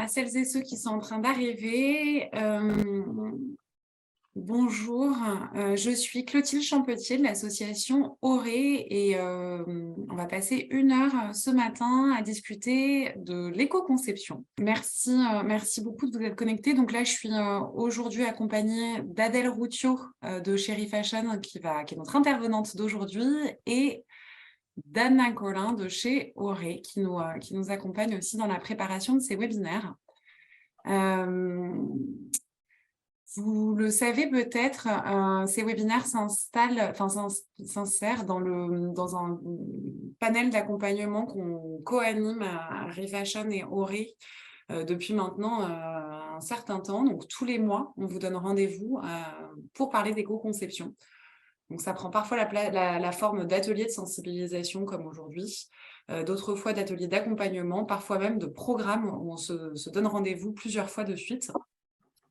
à celles et ceux qui sont en train d'arriver. Bonjour, je suis Clotilde Champetier de l'association Auré et on va passer 1 heure ce matin à discuter de l'éco-conception. Merci beaucoup de vous être connectés. Donc là, je suis aujourd'hui accompagnée d'Adèle Routiot de Chéri Fashion qui est notre intervenante d'aujourd'hui et d'Anna Collin de chez Auré qui nous accompagne aussi dans la préparation de ces webinaires. Vous le savez peut-être, ces webinaires s'insèrent dans un panel d'accompagnement qu'on co-anime à Refashion et Auré depuis maintenant un certain temps. Donc tous les mois, on vous donne rendez-vous pour parler d'éco-conception. Donc ça prend parfois la forme d'ateliers de sensibilisation comme aujourd'hui, d'autres fois d'ateliers d'accompagnement, parfois même de programmes où on se donne rendez-vous plusieurs fois de suite.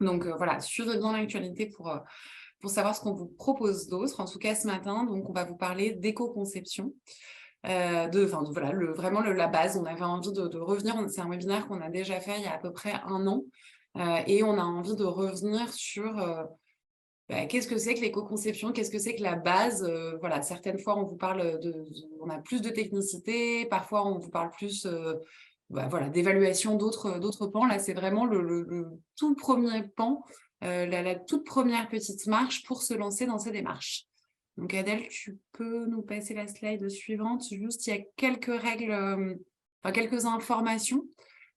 Donc voilà, suivez bien l'actualité pour savoir ce qu'on vous propose d'autre. En tout cas, ce matin, donc, on va vous parler d'éco-conception. Voilà, vraiment la base. On avait envie de revenir. C'est un webinaire qu'on a déjà fait il y a à peu près 1 an. Et on a envie de revenir sur qu'est-ce que c'est que l'éco-conception, qu'est-ce que c'est que la base. Voilà, certaines fois, on vous parle on a plus de technicité. Parfois, on vous parle plus voilà, d'évaluation d'autres pans. Là, c'est vraiment le tout premier pan, la toute première petite marche pour se lancer dans ces démarches. Donc, Adèle, tu peux nous passer la slide suivante. Juste, il y a quelques règles, quelques informations.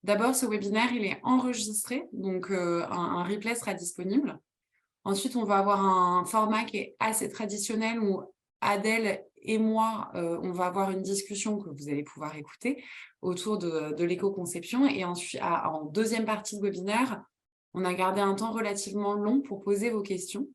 D'abord, ce webinaire, il est enregistré, donc un replay sera disponible. Ensuite, on va avoir un format qui est assez traditionnel où Adèle et moi, on va avoir une discussion que vous allez pouvoir écouter autour de l'éco-conception. Et ensuite, en deuxième partie de webinaire, on a gardé un temps relativement long pour poser vos questions,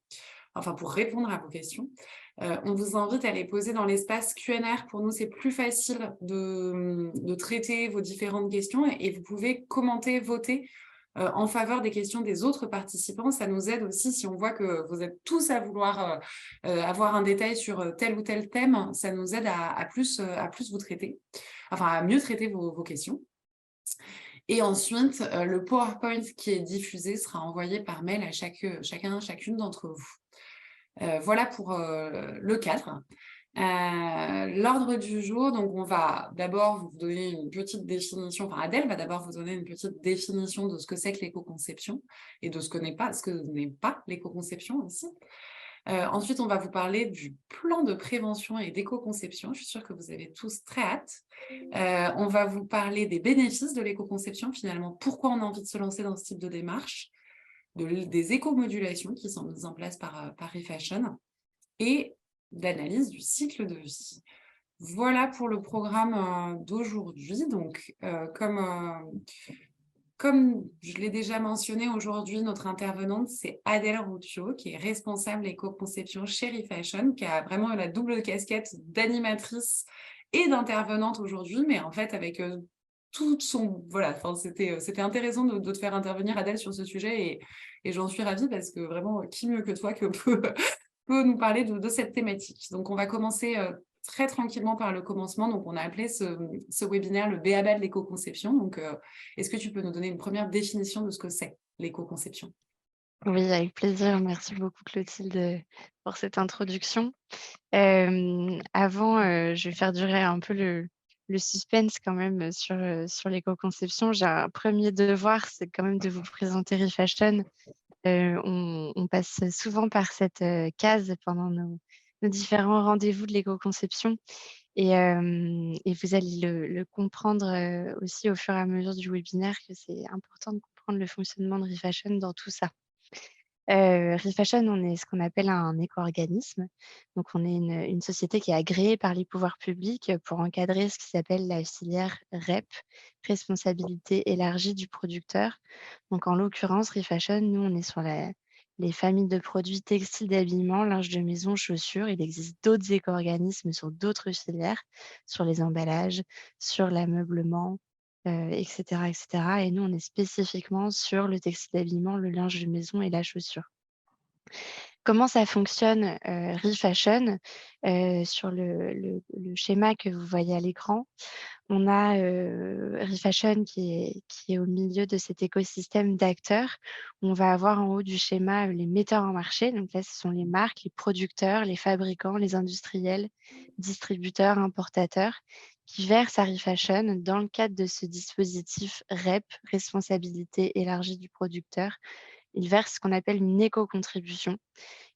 enfin pour répondre à vos questions. On vous invite à les poser dans l'espace Q&R. Pour nous, c'est plus facile de traiter vos différentes questions et vous pouvez commenter, voter en faveur des questions des autres participants. Ça nous aide aussi si on voit que vous êtes tous à vouloir avoir un détail sur tel ou tel thème. Ça nous aide à plus vous traiter, enfin à mieux traiter vos questions. Et ensuite, le PowerPoint qui est diffusé sera envoyé par mail à chacune d'entre vous. Voilà pour le cadre. L'ordre du jour, donc on va d'abord vous donner une petite définition, enfin Adèle va d'abord vous donner une petite définition de ce que c'est que l'éco-conception et de ce que n'est pas l'éco-conception aussi. Ensuite, on va vous parler du plan de prévention et d'éco-conception. Je suis sûre que vous avez tous très hâte. On va vous parler des bénéfices de l'éco-conception, finalement, pourquoi on a envie de se lancer dans ce type de démarche, des éco-modulations qui sont mises en place par Refashion et d'analyse du cycle de vie. Voilà pour le programme d'aujourd'hui. Donc, comme je l'ai déjà mentionné aujourd'hui, notre intervenante, c'est Adèle Routiot, qui est responsable éco-conception chez Refashion, qui a vraiment la double casquette d'animatrice et d'intervenante aujourd'hui, mais en fait, avec tout son... Voilà, c'était intéressant de te faire intervenir, Adèle, sur ce sujet, et j'en suis ravie parce que vraiment, qui mieux que toi que peut nous parler de cette thématique. Donc, on va commencer très tranquillement par le commencement. Donc, on a appelé ce webinaire le B.A.B.A. de l'éco-conception. Donc, est-ce que tu peux nous donner une première définition de ce que c'est l'éco-conception? Oui, avec plaisir. Merci beaucoup, Clotilde, pour cette introduction. Avant, je vais faire durer un peu le suspense quand même sur l'éco-conception. J'ai un premier devoir, c'est quand même de vous présenter Refashion. On passe souvent par cette case pendant nos différents rendez-vous de l'éco-conception et vous allez le comprendre aussi au fur et à mesure du webinaire que c'est important de comprendre le fonctionnement de Refashion dans tout ça. Refashion, on est ce qu'on appelle un éco-organisme. Donc on est une société qui est agréée par les pouvoirs publics pour encadrer ce qui s'appelle la filière REP, responsabilité élargie du producteur. Donc en l'occurrence, Refashion, nous, on est sur les familles de produits textiles d'habillement, linge de maison, chaussures. Il existe d'autres éco-organismes sur d'autres filières, sur les emballages, sur l'ameublement, et cetera et cetera. Et nous, on est spécifiquement sur le textile d'habillement, le linge de maison et la chaussure. Comment ça fonctionne, Refashion? Sur le schéma que vous voyez à l'écran, on a, Refashion qui est au milieu de cet écosystème d'acteurs. On va avoir en haut du schéma, les metteurs en marché. Donc là, ce sont les marques, les producteurs, les fabricants, les industriels, distributeurs, importateurs, qui versent à Refashion dans le cadre de ce dispositif REP, responsabilité élargie du producteur. Ils versent ce qu'on appelle une éco-contribution.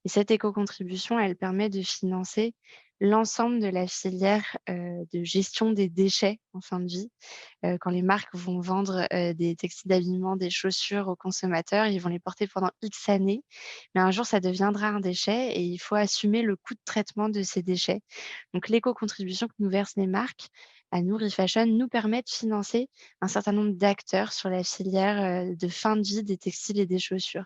Et cette éco-contribution, elle permet de financer l'ensemble de la filière, de gestion des déchets en fin de vie. Quand les marques vont vendre, des textiles d'habillement, des chaussures aux consommateurs, ils vont les porter pendant X années, mais un jour ça deviendra un déchet et il faut assumer le coût de traitement de ces déchets. Donc l'éco-contribution que nous versent les marques, à nous, Refashion, nous permet de financer un certain nombre d'acteurs sur la filière, de fin de vie des textiles et des chaussures.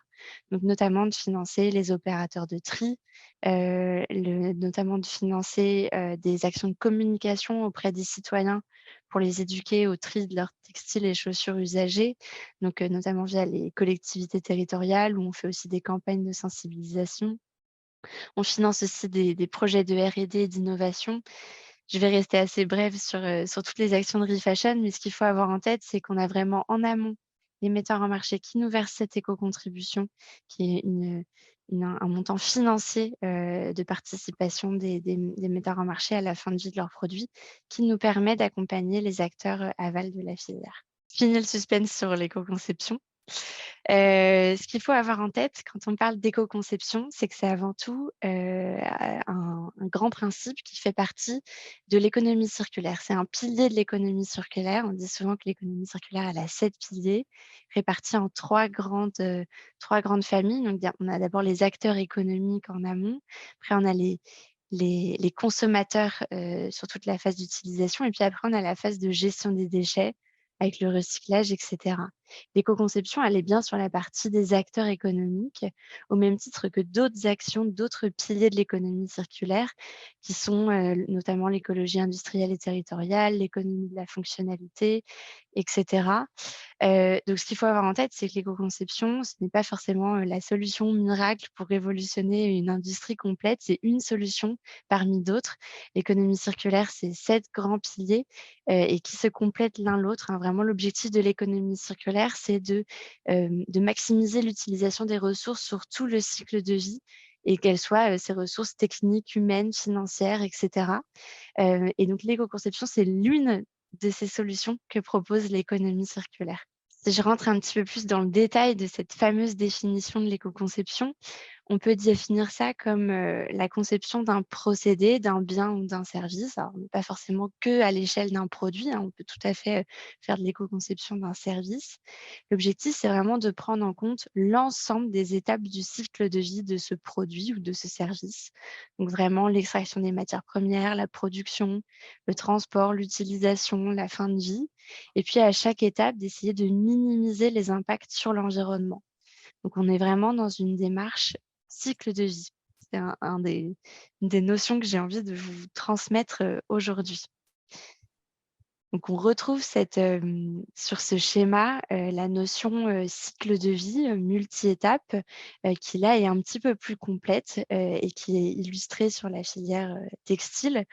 Donc notamment de financer les opérateurs de tri, notamment de financer, des actions de communication auprès des citoyens pour les éduquer au tri de leurs textiles et chaussures usagés, donc notamment via les collectivités territoriales où on fait aussi des campagnes de sensibilisation. On finance aussi des projets de R&D et d'innovation. Je vais rester assez brève sur toutes les actions de Refashion, mais ce qu'il faut avoir en tête, c'est qu'on a vraiment en amont les metteurs en marché qui nous versent cette éco-contribution, qui est un montant financier, de participation des metteurs en marché à la fin de vie de leurs produits, qui nous permet d'accompagner les acteurs, aval de la filière. Fini le suspense sur l'éco-conception. Ce qu'il faut avoir en tête quand on parle d'éco-conception, c'est que c'est avant tout, un grand principe qui fait partie de l'économie circulaire. C'est un pilier de l'économie circulaire. On dit souvent que l'économie circulaire, elle a 7 piliers répartis en 3 grandes familles. Donc on a d'abord les acteurs économiques en amont, après on a les consommateurs, sur toute la phase d'utilisation et puis après on a la phase de gestion des déchets avec le recyclage et cetera. L'éco-conception, elle est bien sur la partie des acteurs économiques, au même titre que d'autres actions, d'autres piliers de l'économie circulaire, qui sont notamment l'écologie industrielle et territoriale, l'économie de la fonctionnalité, etc. Donc ce qu'il faut avoir en tête, c'est que l'éco-conception, ce n'est pas forcément, la solution miracle pour révolutionner une industrie complète, c'est une solution parmi d'autres. L'économie circulaire, c'est 7 grands piliers, et qui se complètent l'un l'autre, hein. Vraiment l'objectif de l'économie circulaire, c'est de maximiser l'utilisation des ressources sur tout le cycle de vie et qu'elles soient, ces ressources techniques, humaines, financières et cetera. Et donc l'éco-conception, c'est l'une de ces solutions que propose l'économie circulaire. Si je rentre un petit peu plus dans le détail de cette fameuse définition de l'éco-conception, on peut définir ça comme, la conception d'un procédé, d'un bien ou d'un service. Alors, pas forcément que à l'échelle d'un produit, hein, on peut tout à fait, faire de l'éco-conception d'un service. L'objectif, c'est vraiment de prendre en compte l'ensemble des étapes du cycle de vie de ce produit ou de ce service. Donc vraiment l'extraction des matières premières, la production, le transport, l'utilisation, la fin de vie et puis à chaque étape d'essayer de minimiser les impacts sur l'environnement. Donc on est vraiment dans une démarche cycle de vie. C'est une des notions que j'ai envie de vous transmettre, aujourd'hui. Donc on retrouve sur ce schéma, la notion, cycle de vie, multi-étapes, qui là est un petit peu plus complète, et qui est illustrée sur la filière, textile.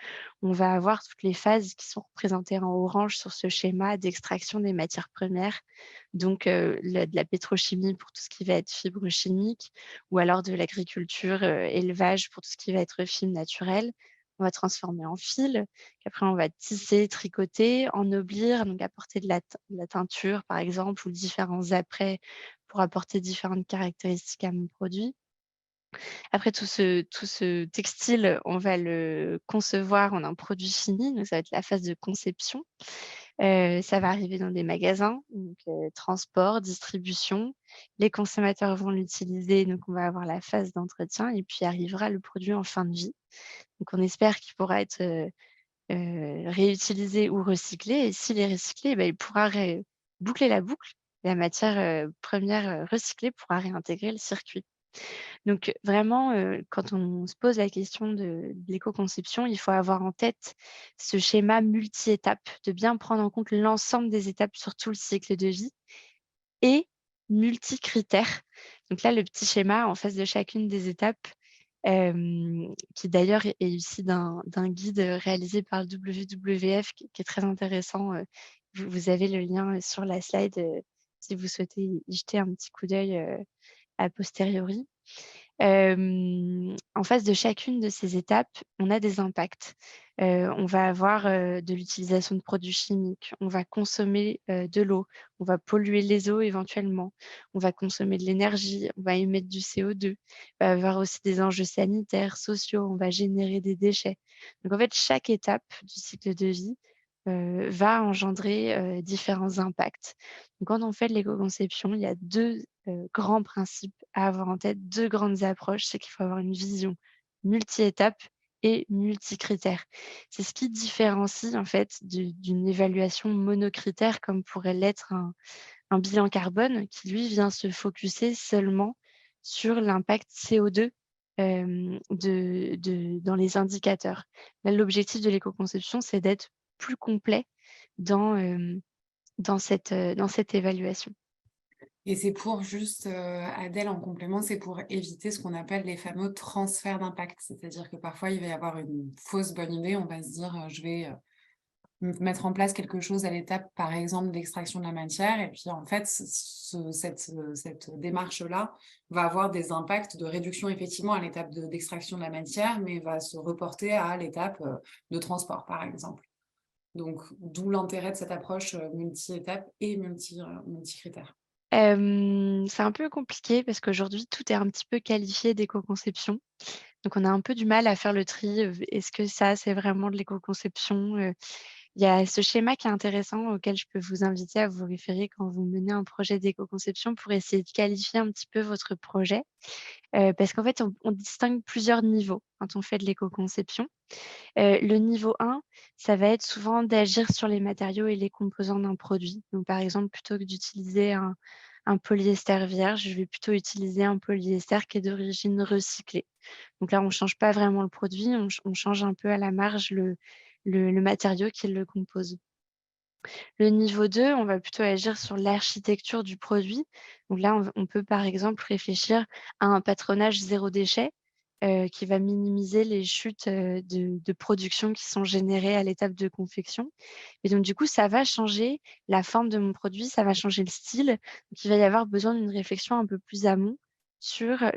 On va avoir toutes les phases qui sont représentées en orange sur ce schéma d'extraction des matières premières, donc de la pétrochimie pour tout ce qui va être fibres chimiques ou alors de l'agriculture, élevage pour tout ce qui va être fibres naturelles. On va transformer en fil, qu'après on va tisser, tricoter, ennoblir, donc apporter de la teinture par exemple ou différents apprêts pour apporter différentes caractéristiques à mon produit. Après tout ce textile, on va le concevoir en un produit fini, donc ça va être la phase de conception. Ça va arriver dans des magasins, donc transport, distribution. Les consommateurs vont l'utiliser, donc on va avoir la phase d'entretien et puis arrivera le produit en fin de vie. Donc on espère qu'il pourra être, réutilisé ou recyclé et s'il est recyclé, bah, il pourra boucler la boucle. La matière, première, recyclée pourra réintégrer le circuit. Donc vraiment, quand on se pose la question de l'éco-conception, il faut avoir en tête ce schéma multi-étapes, de bien prendre en compte l'ensemble des étapes sur tout le cycle de vie et multi-critères. Donc là, le petit schéma, en face de chacune des étapes, qui d'ailleurs est issu d'un guide, réalisé par le WWF qui est très intéressant. Vous avez le lien, sur la slide, si vous souhaitez y jeter un petit coup d'œil, a posteriori. En face de chacune de ces étapes, on a des impacts. On va avoir, de l'utilisation de produits chimiques, on va consommer, de l'eau, on va polluer les eaux éventuellement, on va consommer de l'énergie, on va émettre du CO2. Il va y avoir aussi des enjeux sanitaires, sociaux, on va générer des déchets. Donc en fait, chaque étape du cycle de vie, va engendrer, différents impacts. Donc quand on fait de l'éco-conception, il y a 2 grands principes à avoir en tête, 2 grandes approches, c'est qu'il faut avoir une vision multi-étapes et multicritères. C'est ce qui différencie en fait d'une évaluation monocritère comme pourrait l'être un bilan carbone qui lui vient se focuser seulement sur l'impact CO2, dans les indicateurs. Là, l'objectif de l'éco-conception, c'est d'être plus complet dans, dans cette évaluation. Et c'est pour juste, Adèle, en complément, c'est pour éviter ce qu'on appelle les fameux transferts d'impact. C'est-à-dire que parfois, il va y avoir une fausse bonne idée. On va se dire, je vais, mettre en place quelque chose à l'étape, par exemple, d'extraction de la matière. Et puis, en fait, cette démarche-là va avoir des impacts de réduction, effectivement, à l'étape d'extraction de la matière, mais va se reporter à l'étape, de transport, par exemple. Donc, d'où l'intérêt de cette approche, multi-étapes et multicritères. C'est un peu compliqué parce qu'aujourd'hui, tout est un petit peu qualifié d'éco-conception. Donc on a un peu du mal à faire le tri, est-ce que ça, c'est vraiment de l'éco-conception? Il y a ce schéma qui est intéressant auquel je peux vous inviter à vous référer quand vous menez un projet d'éco-conception pour essayer de qualifier un petit peu votre projet. Parce qu'en fait, on distingue plusieurs niveaux quand on fait de l'éco-conception. Le niveau 1, ça va être souvent d'agir sur les matériaux et les composants d'un produit. Donc par exemple, plutôt que d'utiliser un polyester vierge, je vais plutôt utiliser un polyester qui est d'origine recyclée. Donc là, on change pas vraiment le produit, on change un peu à la marge le matériau qui le compose. Le niveau 2, on va plutôt agir sur l'architecture du produit. Donc là, on peut par exemple réfléchir à un patronage zéro déchet, qui va minimiser les chutes, de production qui sont générées à l'étape de confection. Et donc du coup, ça va changer la forme de mon produit, ça va changer le style. Donc il va y avoir besoin d'une réflexion un peu plus amont sur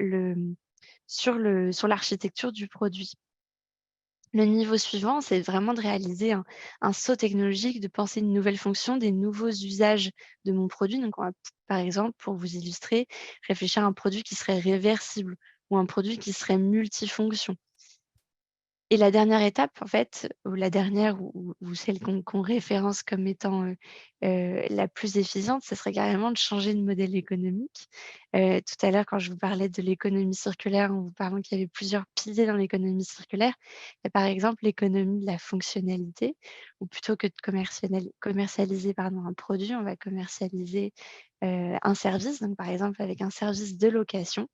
sur l'architecture du produit. Le niveau suivant, c'est vraiment de réaliser un saut technologique, de penser une nouvelle fonction, des nouveaux usages de mon produit. Donc, on va, par exemple, pour vous illustrer, réfléchir à un produit qui serait réversible ou un produit qui serait multifonction. Et la dernière étape, en fait, ou la dernière ou celle qu'on référence comme étant, la plus efficiente, ce serait carrément de changer de modèle économique. Tout à l'heure, quand je vous parlais de l'économie circulaire, en vous parlant qu'il y avait plusieurs piliers dans l'économie circulaire, il y a par exemple l'économie de la fonctionnalité, où plutôt que de commercialiser pardon, un produit, on va commercialiser, un service. Donc par exemple avec un service de location.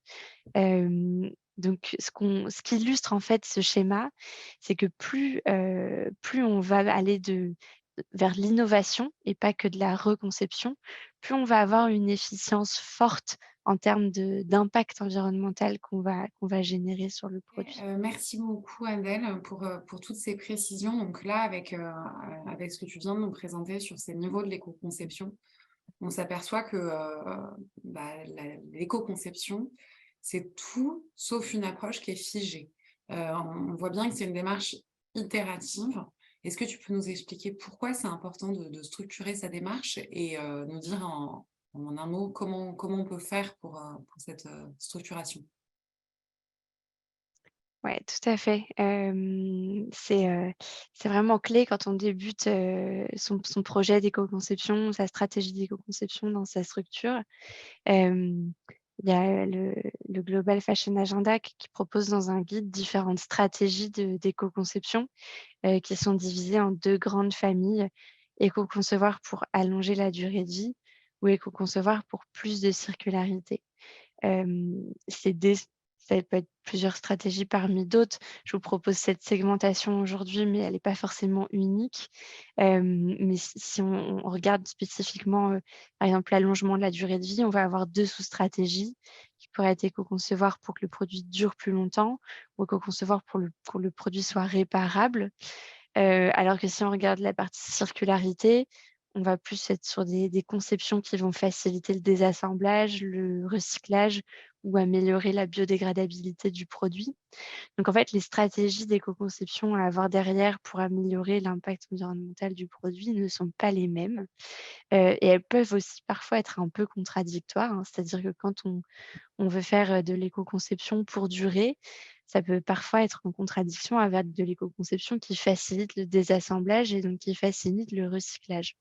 Donc ce qui illustre en fait ce schéma, c'est que plus on va aller vers l'innovation et pas que de la reconception, plus on va avoir une efficience forte en termes d'impact environnemental qu'on va générer sur le produit. Merci beaucoup Adèle pour toutes ces précisions. Donc là, avec ce que tu viens de nous présenter sur ces niveaux de l'éco-conception, on s'aperçoit que, l'éco-conception, c'est tout sauf une approche qui est figée. On voit bien que c'est une démarche itérative. Est-ce que tu peux nous expliquer pourquoi c'est important de structurer sa démarche et nous dire en un mot comment on peut faire pour cette, structuration? Ouais, tout à fait. C'est vraiment clé quand on débute, son projet d'éco-conception, sa stratégie d'éco-conception dans sa structure. Hem, il y a le Global Fashion Agenda qui propose dans un guide différentes stratégies d'éco-conception, qui sont divisées en 2 grandes familles. Éco-concevoir pour allonger la durée de vie ou éco-concevoir pour plus de circularité. Ces Ça peut être plusieurs stratégies parmi d'autres. Je vous propose cette segmentation aujourd'hui, mais elle n'est pas forcément unique. Mais si on regarde spécifiquement, par exemple, l'allongement de la durée de vie, on va avoir 2 sous-stratégies qui pourraient être éco-concevoir pour que le produit dure plus longtemps ou éco-concevoir pour le produit soit réparable. Alors que si on regarde la partie circularité, on va plus être sur des conceptions qui vont faciliter le désassemblage, le recyclage ou améliorer la biodégradabilité du produit. Donc en fait, les stratégies d'éco-conception à avoir derrière pour améliorer l'impact environnemental du produit ne sont pas les mêmes, et elles peuvent aussi parfois être un peu contradictoires, hein. C'est-à-dire que quand on veut faire, de l'éco-conception pour durer, ça peut parfois être en contradiction avec de l'éco-conception qui facilite le désassemblage et donc qui facilite le recyclage.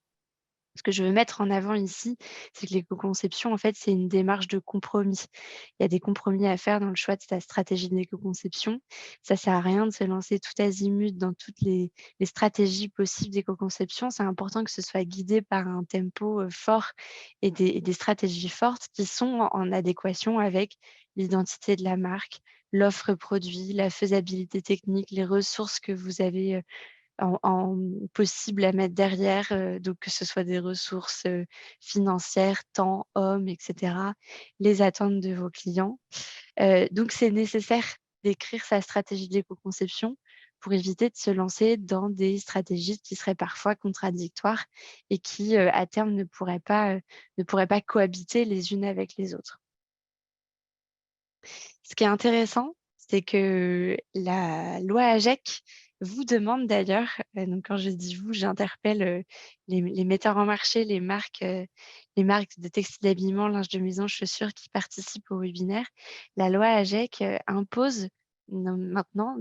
Ce que je veux mettre en avant ici, c'est que l'éco-conception, en fait, c'est une démarche de compromis. Il y a des compromis à faire dans le choix de ta stratégie d'éco-conception. Ça sert à rien de se lancer tout azimut dans toutes les stratégies possibles d'éco-conception. C'est important que ce soit guidé par un tempo fort et des stratégies fortes qui sont en adéquation avec l'identité de la marque, l'offre produit, la faisabilité technique, les ressources que vous avez possible à mettre derrière, donc que ce soit des ressources, financières, temps, hommes et cetera, les attentes de vos clients. Donc c'est nécessaire d'écrire sa stratégie d'éco-conception pour éviter de se lancer dans des stratégies qui seraient parfois contradictoires et qui, à terme ne pourraient pas cohabiter les unes avec les autres. Ce qui est intéressant, c'est que la loi AGEC vous demande d'ailleurs, donc quand je dis vous, j'interpelle, les metteurs en marché, les marques de textiles d'habillement, linge de maison, chaussures qui participent au webinaire. La loi AGEC, impose maintenant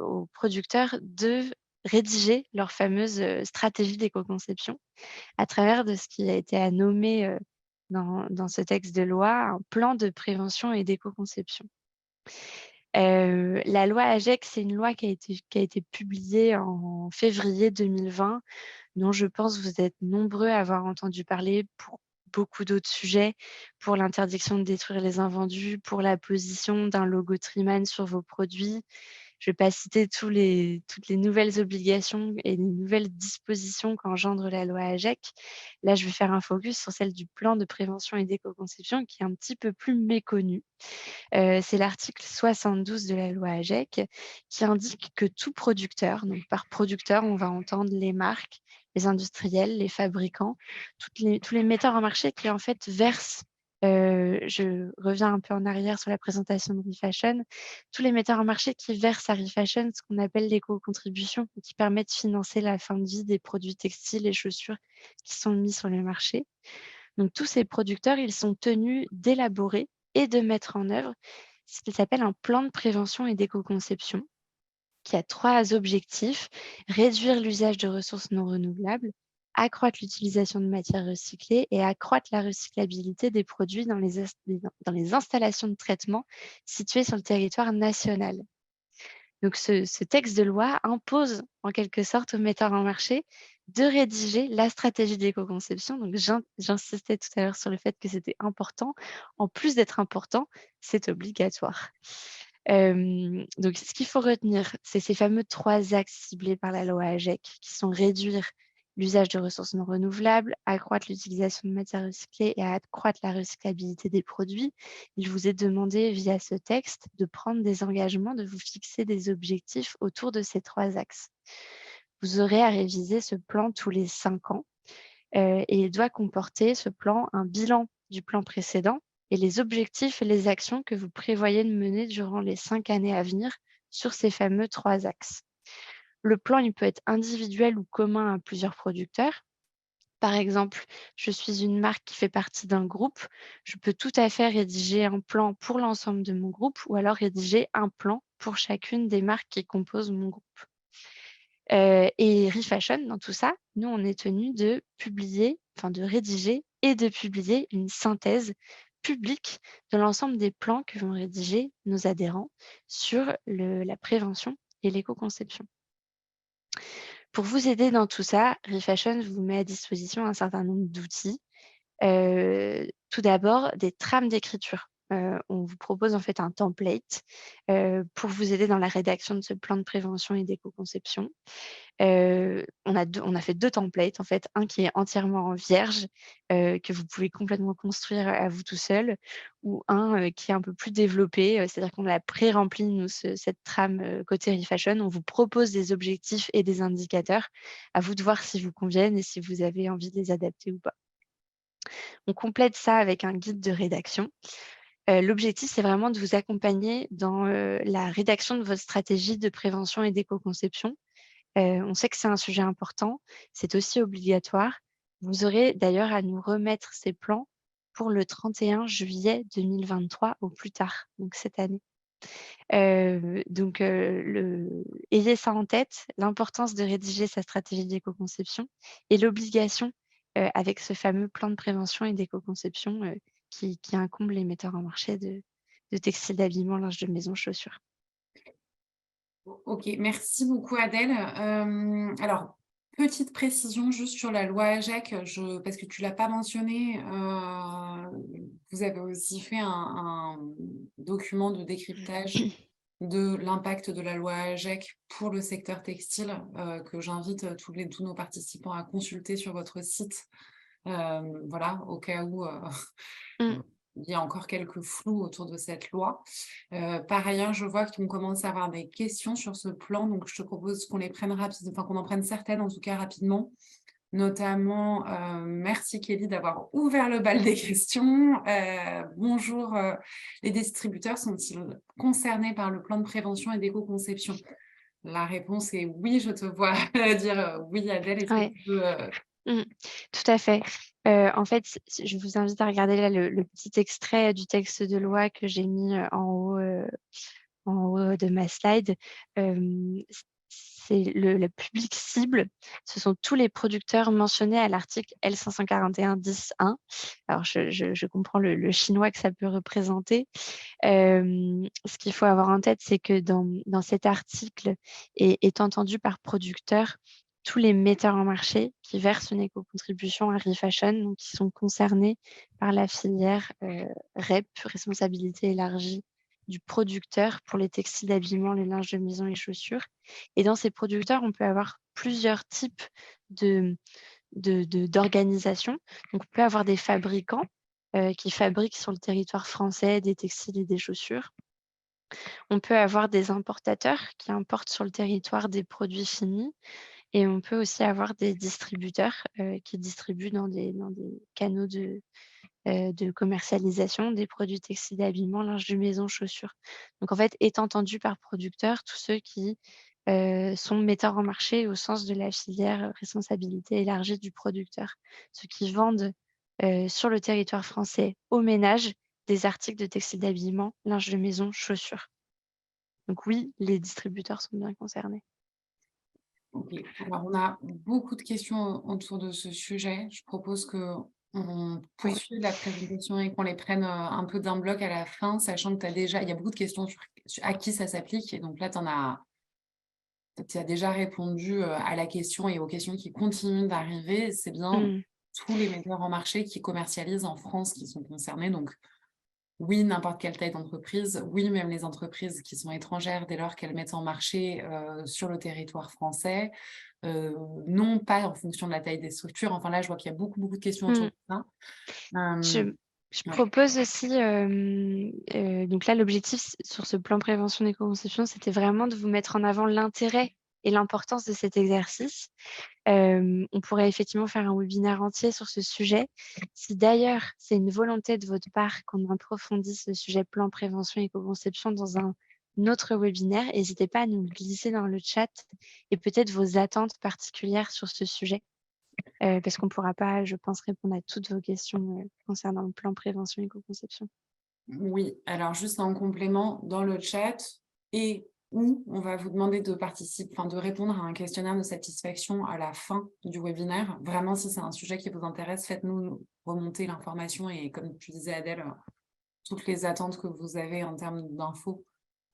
aux producteurs de rédiger leur fameuse, stratégie d'éco-conception à travers de ce qui a été à nommer, dans ce texte de loi, un plan de prévention et d'éco-conception. La loi AGEC, c'est une loi qui a été publiée en février 2020, dont je pense vous êtes nombreux à avoir entendu parler pour beaucoup d'autres sujets, pour l'interdiction de détruire les invendus, pour la position d'un logo Triman sur vos produits. Je ne vais pas citer toutes les nouvelles obligations et les nouvelles dispositions qu'engendre la loi AGEC. Là, je vais faire un focus sur celle du plan de prévention et d'éco-conception qui est un petit peu plus méconnue. C'est l'article 72 de la loi AGEC qui indique que tout producteur, donc par producteur, on va entendre les marques, les industriels, les fabricants, tous les metteurs en marché qui en fait versent, je reviens un peu en arrière sur la présentation de ReFashion, tous les metteurs en marché qui versent à ReFashion ce qu'on appelle l'éco-contribution et qui permet de financer la fin de vie des produits textiles et chaussures qui sont mis sur le marché. Donc tous ces producteurs, ils sont tenus d'élaborer et de mettre en œuvre ce qu'il s'appelle un plan de prévention et d'éco-conception qui a 3 objectifs: réduire l'usage de ressources non renouvelables, accroître l'utilisation de matières recyclées et accroître la recyclabilité des produits dans les installations de traitement situées sur le territoire national. Donc ce texte de loi impose en quelque sorte aux metteurs en marché de rédiger la stratégie d'éco-conception. Donc j'insistais tout à l'heure sur le fait que c'était important. En plus d'être important, c'est obligatoire. Donc ce qu'il faut retenir, c'est ces fameux 3 axes ciblés par la loi AGEC qui sont réduire l'usage de ressources non renouvelables, accroître l'utilisation de matières recyclées et accroître la recyclabilité des produits. Il vous est demandé via ce texte de prendre des engagements, de vous fixer des objectifs autour de ces 3 axes. Vous aurez à réviser ce plan tous les 5 ans, et il doit comporter, ce plan, un bilan du plan précédent et les objectifs et les actions que vous prévoyez de mener durant les 5 années à venir sur ces fameux 3 axes. Le plan, il peut être individuel ou commun à plusieurs producteurs. Par exemple, je suis une marque qui fait partie d'un groupe, je peux tout à fait rédiger un plan pour l'ensemble de mon groupe ou alors rédiger un plan pour chacune des marques qui composent mon groupe. Et ReFashion, dans tout ça, nous, on est tenus de publier, enfin de rédiger et de publier une synthèse publique de l'ensemble des plans que vont rédiger nos adhérents sur la prévention et l'éco-conception. Pour vous aider dans tout ça, ReFashion vous met à disposition un certain nombre d'outils. Tout d'abord, des trames d'écriture. on vous propose en fait un template pour vous aider dans la rédaction de ce plan de prévention et d'éco-conception. On a fait 2 templates en fait, un qui est entièrement vierge, que vous pouvez complètement construire à vous tout seul, ou un, qui est un peu plus développé, c'est-à-dire qu'on a pré-rempli nous cette trame, côté Refashion. On vous propose des objectifs et des indicateurs. À vous de voir s'ils vous conviennent et si vous avez envie de les adapter ou pas. On complète ça avec un guide de rédaction. L'objectif, c'est vraiment de vous accompagner dans, la rédaction de votre stratégie de prévention et d'éco-conception. On sait que c'est un sujet important, c'est aussi obligatoire. Vous aurez d'ailleurs à nous remettre ces plans pour le 31 juillet 2023 au plus tard, donc cette année. Ayez ça en tête, l'importance de rédiger sa stratégie d'éco-conception et l'obligation, avec ce fameux plan de prévention et d'éco-conception, qui incombe les metteurs en marché de textiles d'habillement, linge de maison, chaussures. OK, merci beaucoup Adèle. Alors, petite précision juste sur la loi AGEC, parce que tu l'as pas mentionné, vous avez aussi fait un document de décryptage de l'impact de la loi AGEC pour le secteur textile, que j'invite tous nos participants à consulter sur votre site. Voilà, au cas où, Mmh. il y a encore quelques flous autour de cette loi. Par ailleurs, je vois qu'on commence à avoir des questions sur ce plan, donc je te propose qu'on les prenne enfin qu'on en prenne certaines en tout cas rapidement. Notamment, merci Kelly d'avoir ouvert le bal des questions. Bonjour, les distributeurs sont-ils concernés par le plan de prévention et d'éco-conception? La réponse est oui, je te vois dire oui Adèle, est-ce que Ouais. tu peux... Mmh. Tout à fait. En fait, je vous invite à regarder là le petit extrait du texte de loi que j'ai mis, en haut de ma slide. C'est le public cible, ce sont tous les producteurs mentionnés à l'article L541-10-1. Alors je comprends le chinois que ça peut représenter. Ce qu'il faut avoir en tête, c'est que dans cet article est entendu par producteur tous les metteurs en marché qui versent une éco-contribution à Refashion, donc qui sont concernés par la filière, REP, responsabilité élargie du producteur pour les textiles d'habillement, les linges de maison et chaussures. Et dans ces producteurs, on peut avoir plusieurs types de d'organisations. Donc on peut avoir des fabricants, qui fabriquent sur le territoire français des textiles et des chaussures. On peut avoir des importateurs qui importent sur le territoire des produits finis et on peut aussi avoir des distributeurs, qui distribuent dans des canaux de commercialisation des produits textiles d'habillement, linge de maison, chaussures. Donc en fait, est entendu par producteurs tous ceux qui, sont metteurs en marché au sens de la filière, responsabilité élargie du producteur. Ceux qui vendent, sur le territoire français aux ménages des articles de textile d'habillement, linge de maison, chaussures. Donc oui, les distributeurs sont bien concernés. OK. Alors, on a beaucoup de questions autour de ce sujet. Je propose qu'on Oui. poursuive la présentation et qu'on les prenne un peu d'un bloc à la fin, sachant que il y a beaucoup de questions à qui ça s'applique. Et donc là, tu as déjà répondu à la question et aux questions qui continuent d'arriver. C'est bien Mmh. tous les metteurs en marché qui commercialisent en France qui sont concernés. Donc, oui, n'importe quelle taille d'entreprise. Oui, même les entreprises qui sont étrangères dès lors qu'elles mettent en marché sur le territoire français. Non pas en fonction de la taille des structures. Enfin là, je vois qu'il y a beaucoup, beaucoup de questions autour Mmh. de ça. Hem, Je ouais. propose aussi, donc là, l'objectif sur ce plan prévention d'éco-conception, c'était vraiment de vous mettre en avant l'intérêt et l'importance de cet exercice. On pourrait effectivement faire un webinaire entier sur ce sujet. Si d'ailleurs, c'est une volonté de votre part qu'on approfondisse le sujet plan prévention éco-conception dans un autre webinaire, n'hésitez pas à nous le glisser dans le chat et peut-être vos attentes particulières sur ce sujet. Parce qu'on ne pourra pas, je pense, répondre à toutes vos questions, concernant le plan prévention éco-conception. Oui, alors juste en complément, dans le chat et où on va vous demander de participer, enfin de répondre à un questionnaire de satisfaction à la fin du webinaire. Vraiment, si c'est un sujet qui vous intéresse, faites-nous remonter l'information et comme tu disais Adèle, toutes les attentes que vous avez en termes d'infos,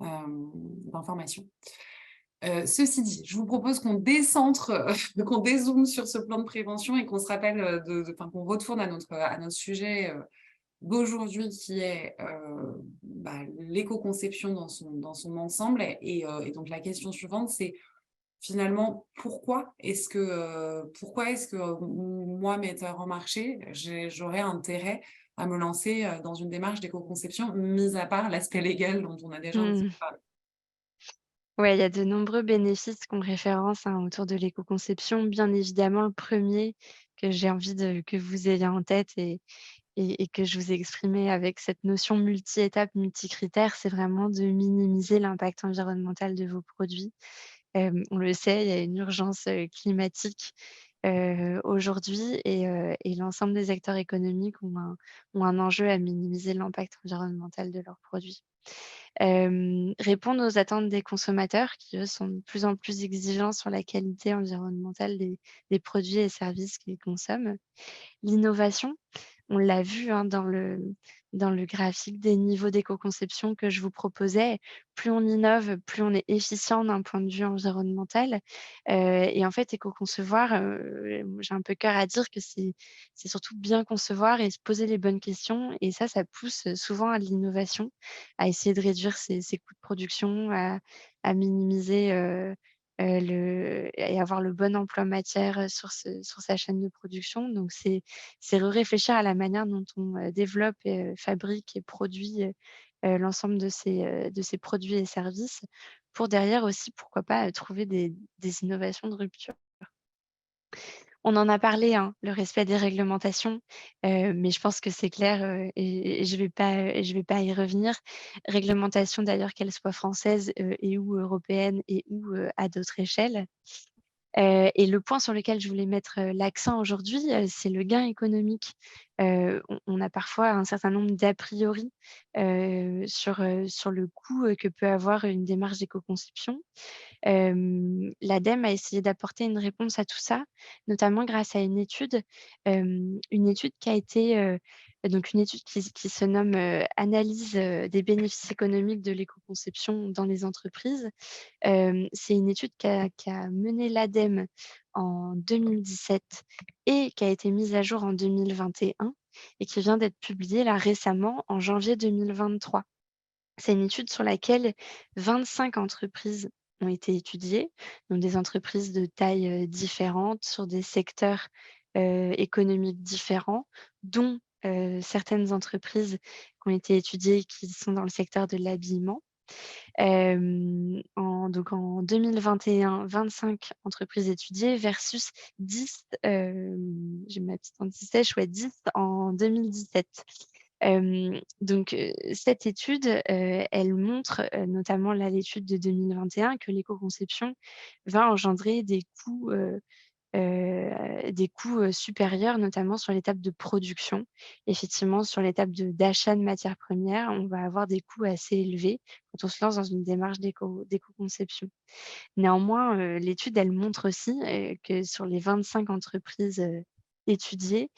d'informations. Ceci dit, je vous propose qu'on décentre, qu'on dézoome sur ce plan de prévention et qu'on se rappelle, enfin qu'on retourne à notre sujet d'aujourd'hui qui est, l'éco-conception dans son ensemble et donc la question suivante, c'est finalement pourquoi est-ce que, moi, metteur en marché, j'aurais intérêt à me lancer, dans une démarche d'éco-conception, mis à part l'aspect légal dont on a déjà un petit Mmh. peu parlé? Ouais, il y a de nombreux bénéfices qu'on référence, hein, autour de l'éco-conception. Bien évidemment, le premier que j'ai envie que vous ayez en tête et que je vous ai exprimé avec cette notion multi-étapes, multi-critères, c'est vraiment de minimiser l'impact environnemental de vos produits. On le sait, il y a une urgence, climatique, aujourd'hui et l'ensemble des acteurs économiques ont un enjeu à minimiser l'impact environnemental de leurs produits. Répondre aux attentes des consommateurs qui, eux, sont de plus en plus exigeants sur la qualité environnementale des produits et services qu'ils consomment. L'innovation, on l'a vu, hein, dans le graphique des niveaux d'éco-conception que je vous proposais. Plus on innove, plus on est efficient d'un point de vue environnemental. Et en fait, éco-concevoir, j'ai un peu cœur à dire que c'est surtout bien concevoir et se poser les bonnes questions et ça pousse, souvent à l'innovation, à essayer de réduire ses coûts de production, à minimiser, et avoir le bon emploi matière, sur sa chaîne de production. Donc c'est réfléchir à la manière dont on, développe et fabrique et produit, l'ensemble de ces produits et services pour derrière aussi, pourquoi pas, trouver des innovations de rupture. On en a parlé, hein, le respect des réglementations, mais je pense que c'est clair, et je vais pas y revenir. Réglementation d'ailleurs, qu'elle soit française, et ou européenne et ou, à d'autres échelles. Et le point sur lequel je voulais mettre, l'accent aujourd'hui, c'est le gain économique. On a parfois un certain nombre d'a priori, sur le coût, que peut avoir une démarche d'éco-conception. L'ADEME a essayé d'apporter une réponse à tout ça, notamment grâce à une étude qui a été, donc une étude qui se nomme, «Analyse, des bénéfices économiques de l'éco-conception dans les entreprises». C'est une étude qu'a menée l'ADEME en 2017 et qui a été mise à jour en 2021 et qui vient d'être publiée là récemment en janvier 2023. C'est une étude sur laquelle 25 entreprises ont été étudiées, donc des entreprises de tailles, différentes, sur des secteurs, économiques différents, dont, certaines entreprises qui ont été étudiées qui sont dans le secteur de l'habillement. En 2021, 25 entreprises étudiées versus 10, j'ai ma petite anti-sèche, ouais 10 en 2017. Cette étude, elle montre, notamment là l'étude de 2021, que l'éco-conception va engendrer des coûts, supérieurs, notamment sur l'étape de production. Effectivement, sur l'étape d'achat de matières premières, on va avoir des coûts assez élevés quand on se lance dans une démarche d'éco-conception. Néanmoins, l'étude, elle montre aussi, que sur les 25 entreprises, étudiées,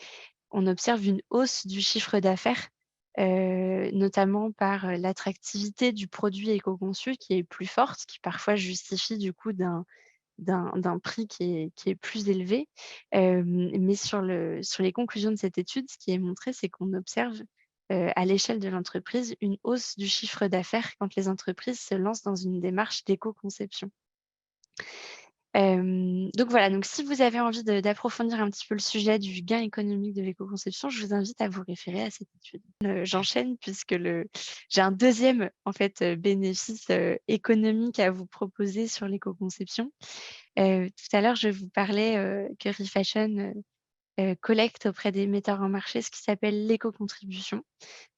on observe une hausse du chiffre d'affaires, notamment par, l'attractivité du produit éco-conçu qui est plus forte, qui parfois justifie du coup d'un prix qui est plus élevé. Mais sur les conclusions de cette étude, ce qui est montré, c'est qu'on observe, à l'échelle de l'entreprise, une hausse du chiffre d'affaires quand les entreprises se lancent dans une démarche d'éco-conception. Donc voilà, donc si vous avez envie d'approfondir un petit peu le sujet du gain économique de l'éco-conception, je vous invite à vous référer à cette étude. J'enchaîne puisque j'ai un deuxième en fait, bénéfice, économique à vous proposer sur l'éco-conception. Tout à l'heure, je vous parlais, que Refashion, collecte auprès des metteurs en marché ce qui s'appelle l'éco-contribution.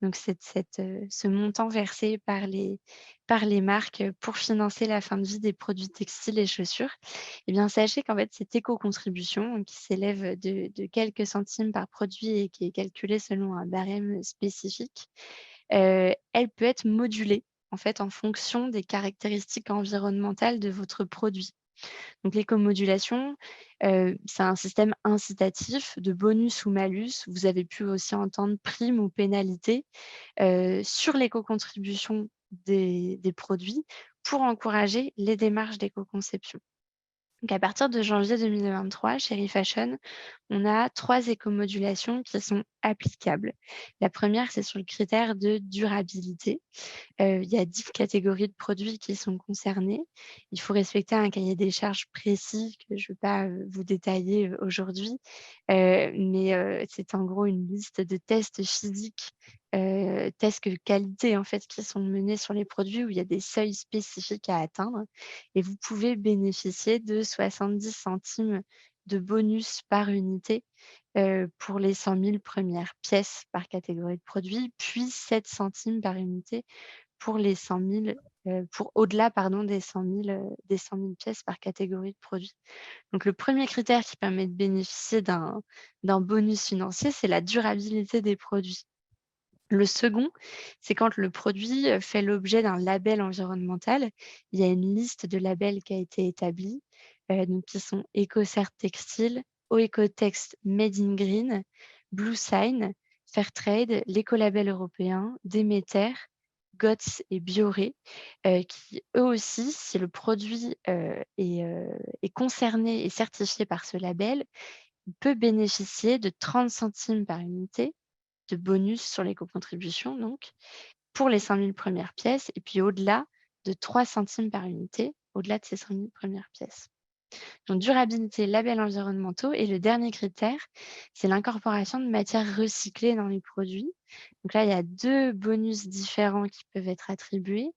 Donc ce montant versé par les marques, pour financer la fin de vie des produits textiles et chaussures. Eh bien, sachez qu'en fait, cette éco-contribution, qui s'élève de quelques centimes par produit et qui est calculée selon un barème spécifique, elle peut être modulée, en fait, en fonction des caractéristiques environnementales de votre produit. Donc l'éco-modulation, c'est un système incitatif de bonus ou malus. Vous avez pu aussi entendre prime ou pénalité, sur l'éco-contribution des produits pour encourager les démarches d'éco-conception. Donc à partir de janvier 2023, chez Refashion, on a 3 éco-modulations qui sont applicables. La première, c'est sur le critère de durabilité. Il y a 10 catégories de produits qui sont concernées. Il faut respecter un cahier des charges précis que je ne vais pas, vous détailler, aujourd'hui. Mais c'est en gros une liste de tests physiques, tests qualité en fait, qui sont menés sur les produits où il y a des seuils spécifiques à atteindre et vous pouvez bénéficier de 70 centimes de bonus par unité, pour les 100 000 premières pièces par catégorie de produits, puis 7 centimes par unité pour les 100 000, pour au-delà pardon des 100 000 pièces par catégorie de produits. Donc le premier critère qui permet de bénéficier d'un bonus financier, c'est la durabilité des produits. Le second, c'est quand le produit, fait l'objet d'un label environnemental. Il y a une liste de labels qui a été établie, donc qui sont EcoCert Textile, Oecotex Made in Green, bluesign, Fairtrade, l'écolabel européen, Demeter, GOTS et Bioré, qui eux aussi, si le produit, est concerné et certifié par ce label, il peut bénéficier de 30 centimes par unité de bonus sur l'éco-contribution donc, pour les 5 000 premières pièces et puis au-delà de 3 centimes par unité, au-delà de ces 5 000 premières pièces. Donc durabilité, labels environnementaux et le dernier critère, c'est l'incorporation de matières recyclées dans les produits. Donc là, il y a 2 bonus différents qui peuvent être attribués.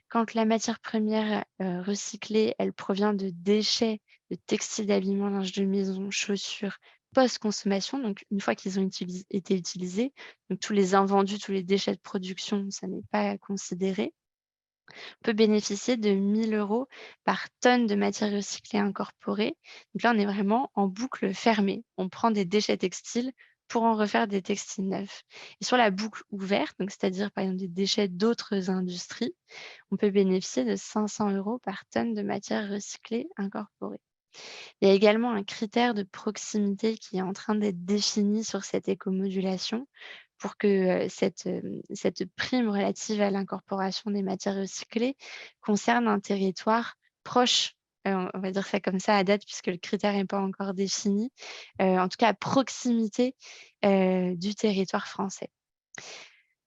Quand la matière première, recyclée, elle provient de déchets de textiles, d'habillement, linge de maison, chaussures, post-consommation, donc une fois qu'ils ont été utilisés, donc tous les invendus, tous les déchets de production, ça n'est pas considéré peut bénéficier de 1 000 € par tonne de matière recyclée incorporée. Donc là, on est vraiment en boucle fermée. On prend des déchets textiles pour en refaire des textiles neufs. Et sur la boucle ouverte, donc c'est-à-dire par exemple des déchets d'autres industries, on peut bénéficier de 500 € par tonne de matière recyclée incorporée. Il y a également un critère de proximité qui est en train d'être défini sur cette écomodulation pour que, cette prime relative à l'incorporation des matières recyclées concerne un territoire proche, on va dire ça comme ça à date puisque le critère n'est pas encore défini, en tout cas à proximité, du territoire français.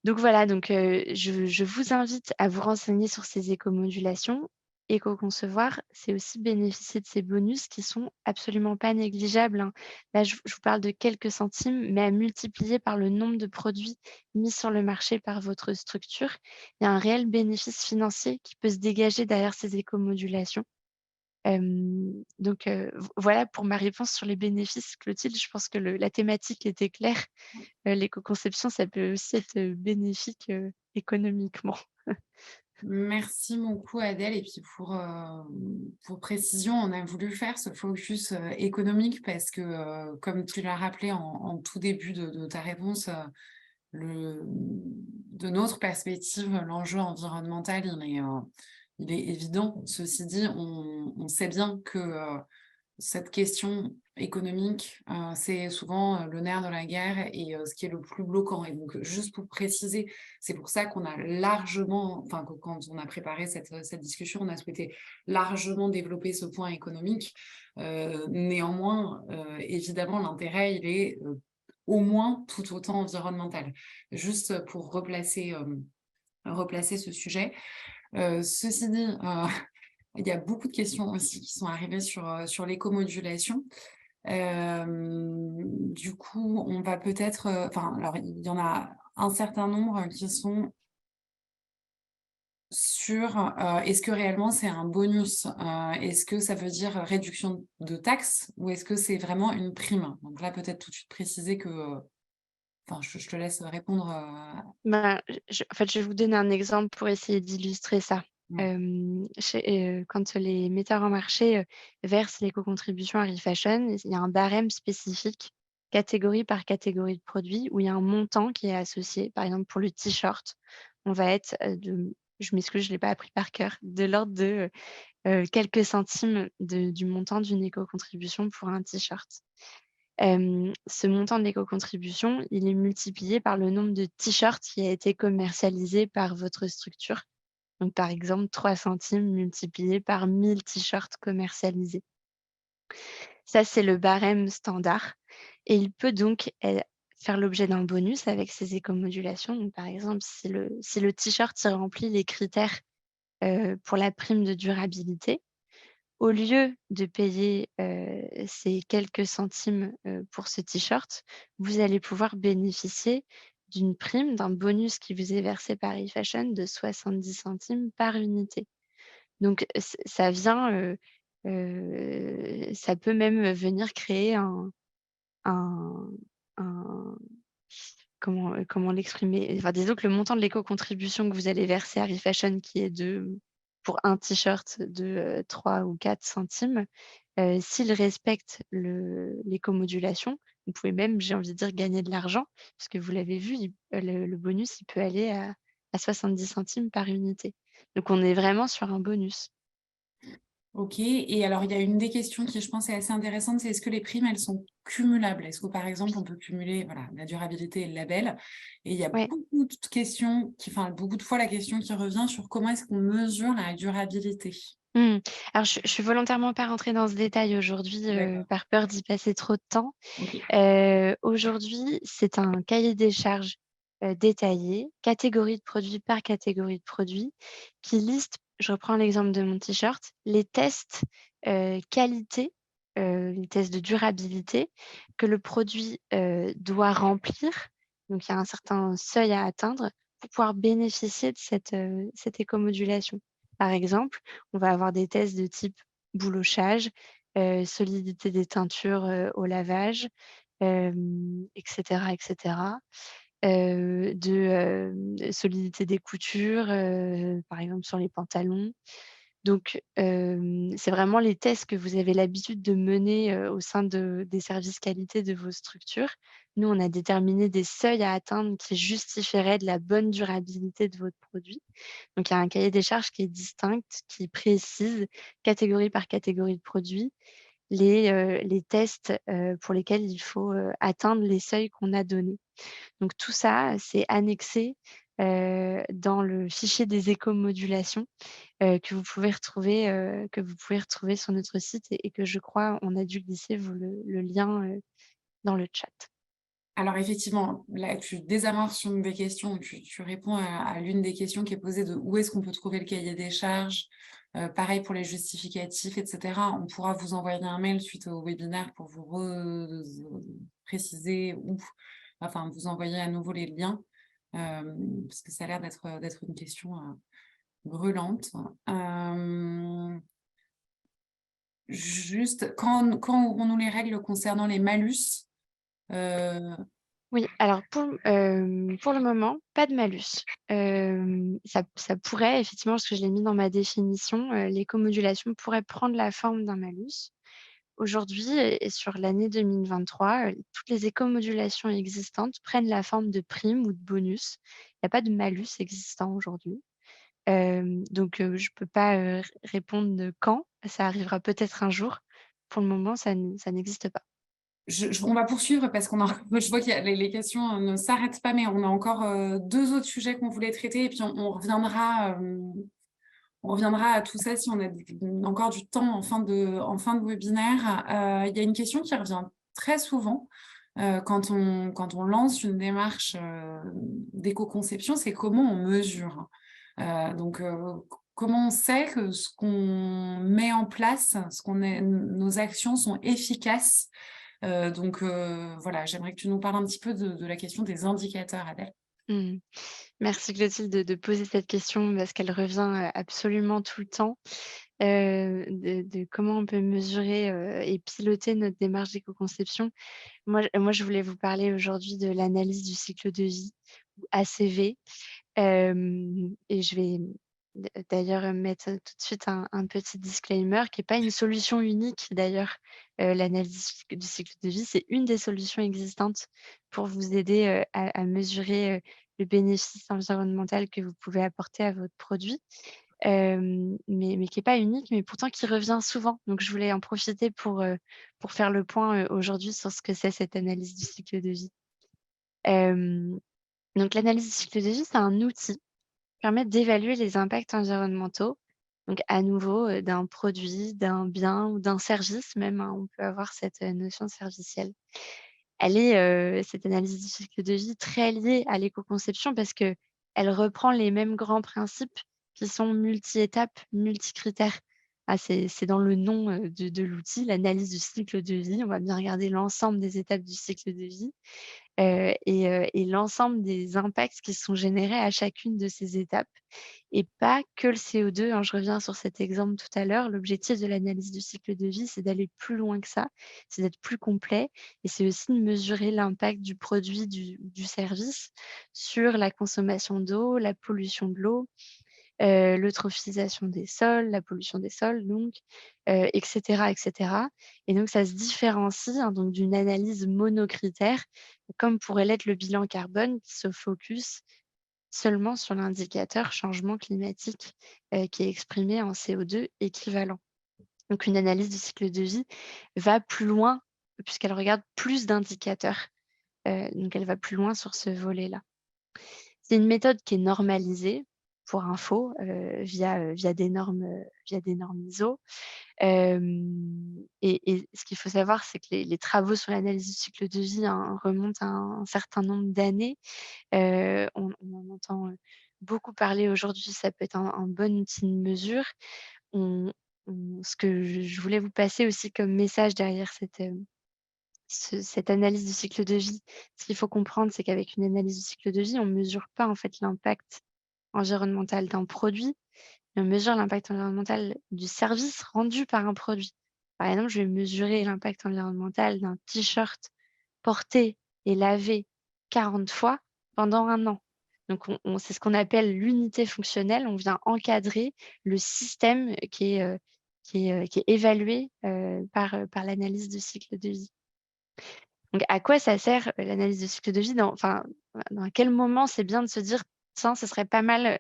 Donc voilà, donc je vous invite à vous renseigner sur ces écomodulations. Éco-concevoir, c'est aussi bénéficier de ces bonus qui sont absolument pas négligeables, hein. Là, je vous parle de quelques centimes, mais à multiplier par le nombre de produits mis sur le marché par votre structure, il y a un réel bénéfice financier qui peut se dégager derrière ces écomodulations. Donc voilà pour ma réponse sur les bénéfices, Clotilde. Je pense que la thématique était claire. L'éco-conception, ça peut aussi être, bénéfique, économiquement. Merci beaucoup Adèle et puis pour précision, on a voulu faire ce focus, économique parce que, comme tu l'as rappelé en tout début de ta réponse, de notre perspective, l'enjeu environnemental, il est évident. Ceci dit, on sait bien que, cette question économique, c'est souvent, le nerf de la guerre et ce qui est le plus bloquant et donc juste pour préciser, c'est pour ça qu'on a largement enfin, que quand on a préparé cette discussion, on a souhaité largement développer ce point économique. Néanmoins, évidemment, l'intérêt, il est, au moins tout autant environnemental. Juste pour replacer ce sujet. Ceci dit, il y a beaucoup de questions aussi qui sont arrivées sur l'écomodulation. Du coup, on va peut-être, enfin, alors il y en a un certain nombre qui sont sur, est-ce que réellement c'est un bonus? Est-ce que ça veut dire réduction de taxes ou est-ce que c'est vraiment une prime? Donc là, peut-être tout de suite préciser que, enfin, je te laisse répondre, Ben, en fait, je vais vous donner un exemple pour essayer d'illustrer ça. ouais. Quand les metteurs en marché, versent l'éco-contribution à Refashion, il y a un barème spécifique, catégorie par catégorie de produits, où il y a un montant qui est associé. Par exemple, pour le t-shirt, on va être, je m'excuse, je ne l'ai pas appris par cœur, de l'ordre de, quelques centimes du montant d'une éco-contribution pour un t-shirt. Ce montant de l'éco-contribution, il est multiplié par le nombre de t-shirts qui a été commercialisé par votre structure. Donc par exemple, 3 centimes multipliés par 1 000 t-shirts commercialisés. Ça, c'est le barème standard et il peut donc faire l'objet d'un bonus avec ces éco-modulations. Donc par exemple, si le t-shirt, il remplit les critères, pour la prime de durabilité, au lieu de payer, ces quelques centimes, pour ce t-shirt, vous allez pouvoir bénéficier d'une prime, d'un bonus qui vous est versé par eFashion de 70 centimes par unité. Donc ça vient, ça peut même venir créer un un comment l'exprimer? Enfin, disons que le montant de l'éco-contribution que vous allez verser à Refashion qui est pour un t-shirt de, 3 ou 4 centimes, s'il respecte l'éco-modulation, vous pouvez même, j'ai envie de dire, gagner de l'argent puisque vous l'avez vu, le bonus, il peut aller à 70 centimes par unité. Donc on est vraiment sur un bonus. OK, et alors il y a une des questions qui, je pense, est assez intéressante, c'est est-ce que les primes, elles sont cumulables? Est-ce que, par exemple, on peut cumuler, voilà, la durabilité et le label? Et il y a Ouais. beaucoup de questions beaucoup de fois, la question qui revient sur comment est-ce qu'on mesure la durabilité? Mmh. Alors je suis volontairement pas rentrée dans ce détail aujourd'hui, D'accord, par peur d'y passer trop de temps. OK. Aujourd'hui, c'est un cahier des charges, détaillé, catégorie de produits par catégorie de produits, qui liste, je reprends l'exemple de mon t-shirt, les tests, qualité, les tests de durabilité que le produit, doit remplir. Donc il y a un certain seuil à atteindre pour pouvoir bénéficier de cette écomodulation. Par exemple, on va avoir des tests de type boulochage, solidité des teintures, au lavage, et cetera, et cetera. Solidité des coutures, par exemple sur les pantalons. Donc, c'est vraiment les tests que vous avez l'habitude de mener, au sein des services qualité de vos structures. Nous, on a déterminé des seuils à atteindre qui justifieraient de la bonne durabilité de votre produit. Donc il y a un cahier des charges qui est distinct, qui précise, catégorie par catégorie de produits, les tests, pour lesquels il faut, atteindre les seuils qu'on a donnés. Donc tout ça, c'est annexé, dans le fichier des éco-modulations, que vous pouvez retrouver sur notre site et que je crois on a dû glisser vous le lien, dans le chat. Alors effectivement, là, tu désamorces une des questions, tu réponds à l'une des questions qui est posée de où est-ce qu'on peut trouver le cahier des charges? Pareil pour les justificatifs et cetera. On pourra vous envoyer un mail suite au webinaire pour vous préciser ou enfin, vous envoyer à nouveau les liens, parce que ça a l'air d'être une question, brûlante. Juste, quand aurons-nous les règles concernant les malus? Heu Oui, alors pour le moment, pas de malus. Ça pourrait effectivement, parce que je l'ai mis dans ma définition, l'écomodulation pourrait prendre la forme d'un malus. Aujourd'hui et sur l'année 2023, toutes les écomodulations existantes prennent la forme de primes ou de bonus. Il y a pas de malus existant aujourd'hui. Donc je peux pas, répondre de quand. Ça arrivera peut-être un jour. Pour le moment, ça n'existe pas. On va poursuivre parce qu'on a je vois qu'il y a les questions, ne s'arrêtent pas, mais on a encore, 2 autres sujets qu'on voulait traiter et puis on reviendra à tout ça si on a encore du temps en fin de webinaire. Il y a une question qui revient très souvent, quand on lance une démarche, d'éco-conception, c'est comment on mesure? Donc, comment on sait que ce qu'on met en place, nos actions sont efficaces? Voilà, j'aimerais que tu nous parles un petit peu de la question des indicateurs, Adèle. Mmh. Merci Clotilde de poser cette question parce qu'elle revient, absolument tout le temps, de comment on peut mesurer, et piloter notre démarche d'éco-conception. Moi, je voulais vous parler aujourd'hui de l'analyse du cycle de vie ou ACV. Et je vais d'ailleurs mettre tout de suite un petit disclaimer qui est pas une solution unique d'ailleurs. L'analyse du cycle de vie, c'est une des solutions existantes pour vous aider, à mesurer, le bénéfice environnemental que vous pouvez apporter à votre produit. Mais qui est pas unique, mais pourtant qui revient souvent. Donc je voulais en profiter pour faire le point, aujourd'hui sur ce que c'est cette analyse du cycle de vie. Hem, donc l'analyse du cycle de vie, c'est un outil permettent d'évaluer les impacts environnementaux Donc à nouveau, d'un produit, d'un bien ou d'un service même, hein, on peut avoir cette, notion servicielle. Elle est, cette analyse du cycle de vie très liée à l'éco-conception parce qu'elle reprend les mêmes grands principes qui sont multi-étapes, multi-critères. Ah, c'est dans le nom, de l'outil, l'analyse du cycle de vie. On va bien regarder l'ensemble des étapes du cycle de vie. Et l'ensemble des impacts qui sont générés à chacune de ces étapes et pas que le CO2, hein. Je reviens sur cet exemple tout à l'heure. L'objectif de l'analyse du cycle de vie, c'est d'aller plus loin que ça, c'est d'être plus complet et c'est aussi de mesurer l'impact du produit, du service sur la consommation d'eau, la pollution de l'eau, l'eutrophisation des sols, la pollution des sols donc, et cetera et cetera. Et donc ça se différencie, hein, donc d'une analyse monocritère, comme pourrait l'être le bilan carbone qui se focus seulement sur l'indicateur changement climatique, qui est exprimé en CO2 équivalent. Donc une analyse du cycle de vie va plus loin puisqu'elle regarde plus d'indicateurs, donc elle va plus loin sur ce volet-là. C'est une méthode qui est normalisée, pour info, via des normes ISO. Et ce qu'il faut savoir, c'est que les travaux sur l'analyse du cycle de vie, hein, remontent à un certain nombre d'années. On en entend, beaucoup parler aujourd'hui, ça peut être un bon outil de mesure. Ce que je voulais vous passer aussi comme message derrière cette analyse du cycle de vie, ce qu'il faut comprendre, c'est qu'avec une analyse du cycle de vie, on ne mesure pas en fait l'impact environnemental d'un produit, mais on mesure l'impact environnemental du service rendu par un produit. Par exemple, je vais mesurer l'impact environnemental d'un t-shirt porté et lavé 40 fois pendant 1 an. Donc c'est ce qu'on appelle l'unité fonctionnelle. On vient encadrer le système qui est évalué, par l'analyse du cycle de vie. Donc à quoi ça sert, l'analyse de cycle de vie dans quel moment c'est bien de se dire: «Tiens, ce serait pas mal,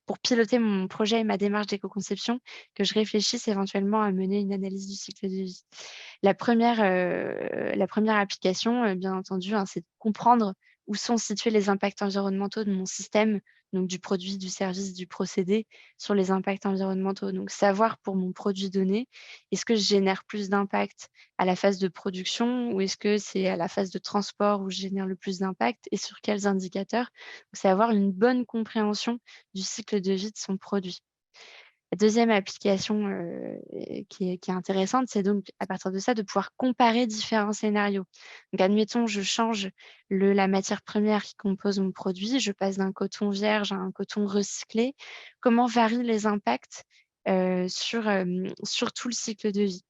pour piloter mon projet et ma démarche d'éco-conception, que je réfléchisse éventuellement à mener une analyse du cycle de vie». La première application, bien entendu, hein, c'est de comprendre où sont situés les impacts environnementaux de mon système, donc du produit, du service, du procédé, sur les impacts environnementaux. Donc savoir pour mon produit donné, est-ce que je génère plus d'impact à la phase de production ou est-ce que c'est à la phase de transport où je génère le plus d'impact et sur quels indicateurs? Donc c'est avoir une bonne compréhension du cycle de vie de son produit. La 2e application, qui est intéressante, c'est donc à partir de ça, de pouvoir comparer différents scénarios. Donc admettons, je change la matière première qui compose mon produit, je passe d'un coton vierge à un coton recyclé. Comment varient les impacts, sur tout le cycle de vie?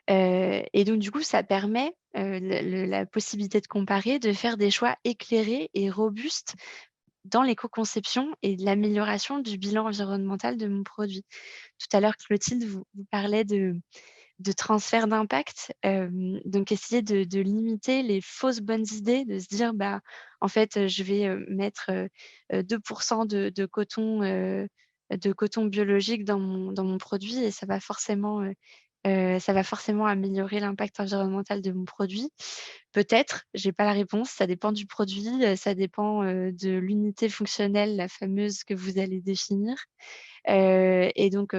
Et donc du coup, ça permet, la possibilité de comparer, de faire des choix éclairés et robustes dans l'éco-conception et de l'amélioration du bilan environnemental de mon produit. Tout à l'heure, Clotilde vous parlait de transfert d'impact, donc essayer de limiter les fausses bonnes idées, de se dire: «Bah, en fait, je vais, mettre, 2 de coton biologique dans mon produit et ça va forcément améliorer l'impact environnemental de mon produit». Peut-être, j'ai pas la réponse, ça dépend du produit, ça dépend, de l'unité fonctionnelle, la fameuse que vous allez définir. Et donc,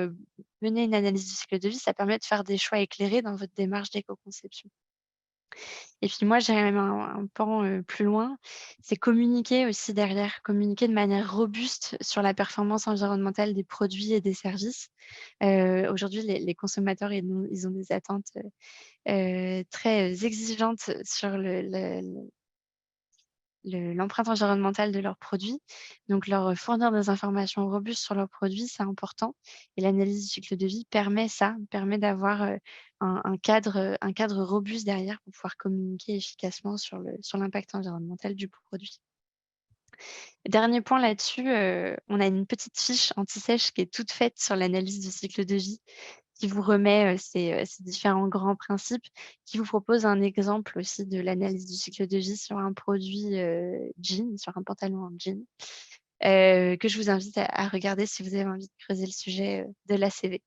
mener une analyse du cycle de vie, ça permet de faire des choix éclairés dans votre démarche d'éco-conception. Et puis moi, j'irais même un pan, plus loin, c'est communiquer aussi derrière, communiquer de manière robuste sur la performance environnementale des produits et des services. Aujourd'hui, les consommateurs, ils ont des attentes, très, exigeantes sur l'empreinte environnementale de leurs produits. Donc leur fournir des informations robustes sur leurs produits, c'est important et l'analyse du cycle de vie permet ça, permet d'avoir, un cadre robuste derrière pour pouvoir communiquer efficacement sur l'impact environnemental du produit. Dernier point là-dessus, on a une petite fiche anti-sèche qui est toute faite sur l'analyse du cycle de vie, qui vous remet, ces différents grands principes, qui vous propose un exemple aussi de l'analyse du cycle de vie sur un produit, jean, sur un pantalon en jean, que je vous invite à regarder si vous avez envie de creuser le sujet, de l'ACV.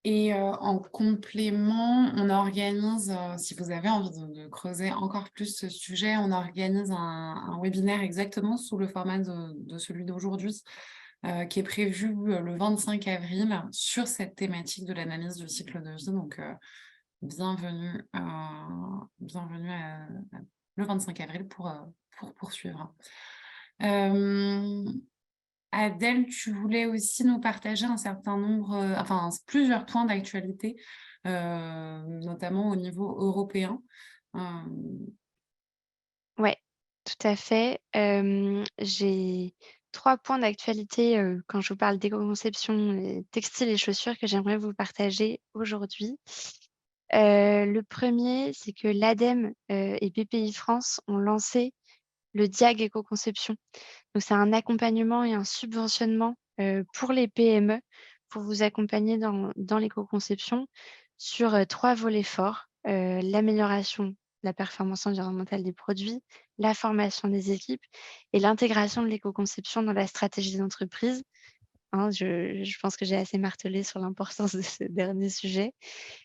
Et en complément, on organise, si vous avez envie de creuser encore plus ce sujet, on organise un webinaire exactement sous le format de celui d'aujourd'hui, qui est prévu le 25 avril sur cette thématique de l'analyse du cycle de vie. Donc, bienvenue, bienvenue le 25 avril pour poursuivre. Adèle, tu voulais aussi nous partager un certain nombre, enfin plusieurs points d'actualité, notamment au niveau européen. Euh, Ouais, tout à fait. J'ai 3 points d'actualité, quand je vous parle d'éco-conception, textile et chaussures que j'aimerais vous partager aujourd'hui. Le premier, c'est que l'ADEME, et BPI France ont lancé le DIAG Éco-conception. Donc c'est un accompagnement et un subventionnement, pour les PME, pour vous accompagner dans l'éco-conception sur, 3 volets forts: l'amélioration de la performance environnementale des produits, la formation des équipes et l'intégration de l'éco-conception dans la stratégie d'entreprise. Hein, je pense que j'ai assez martelé sur l'importance de ce dernier sujet.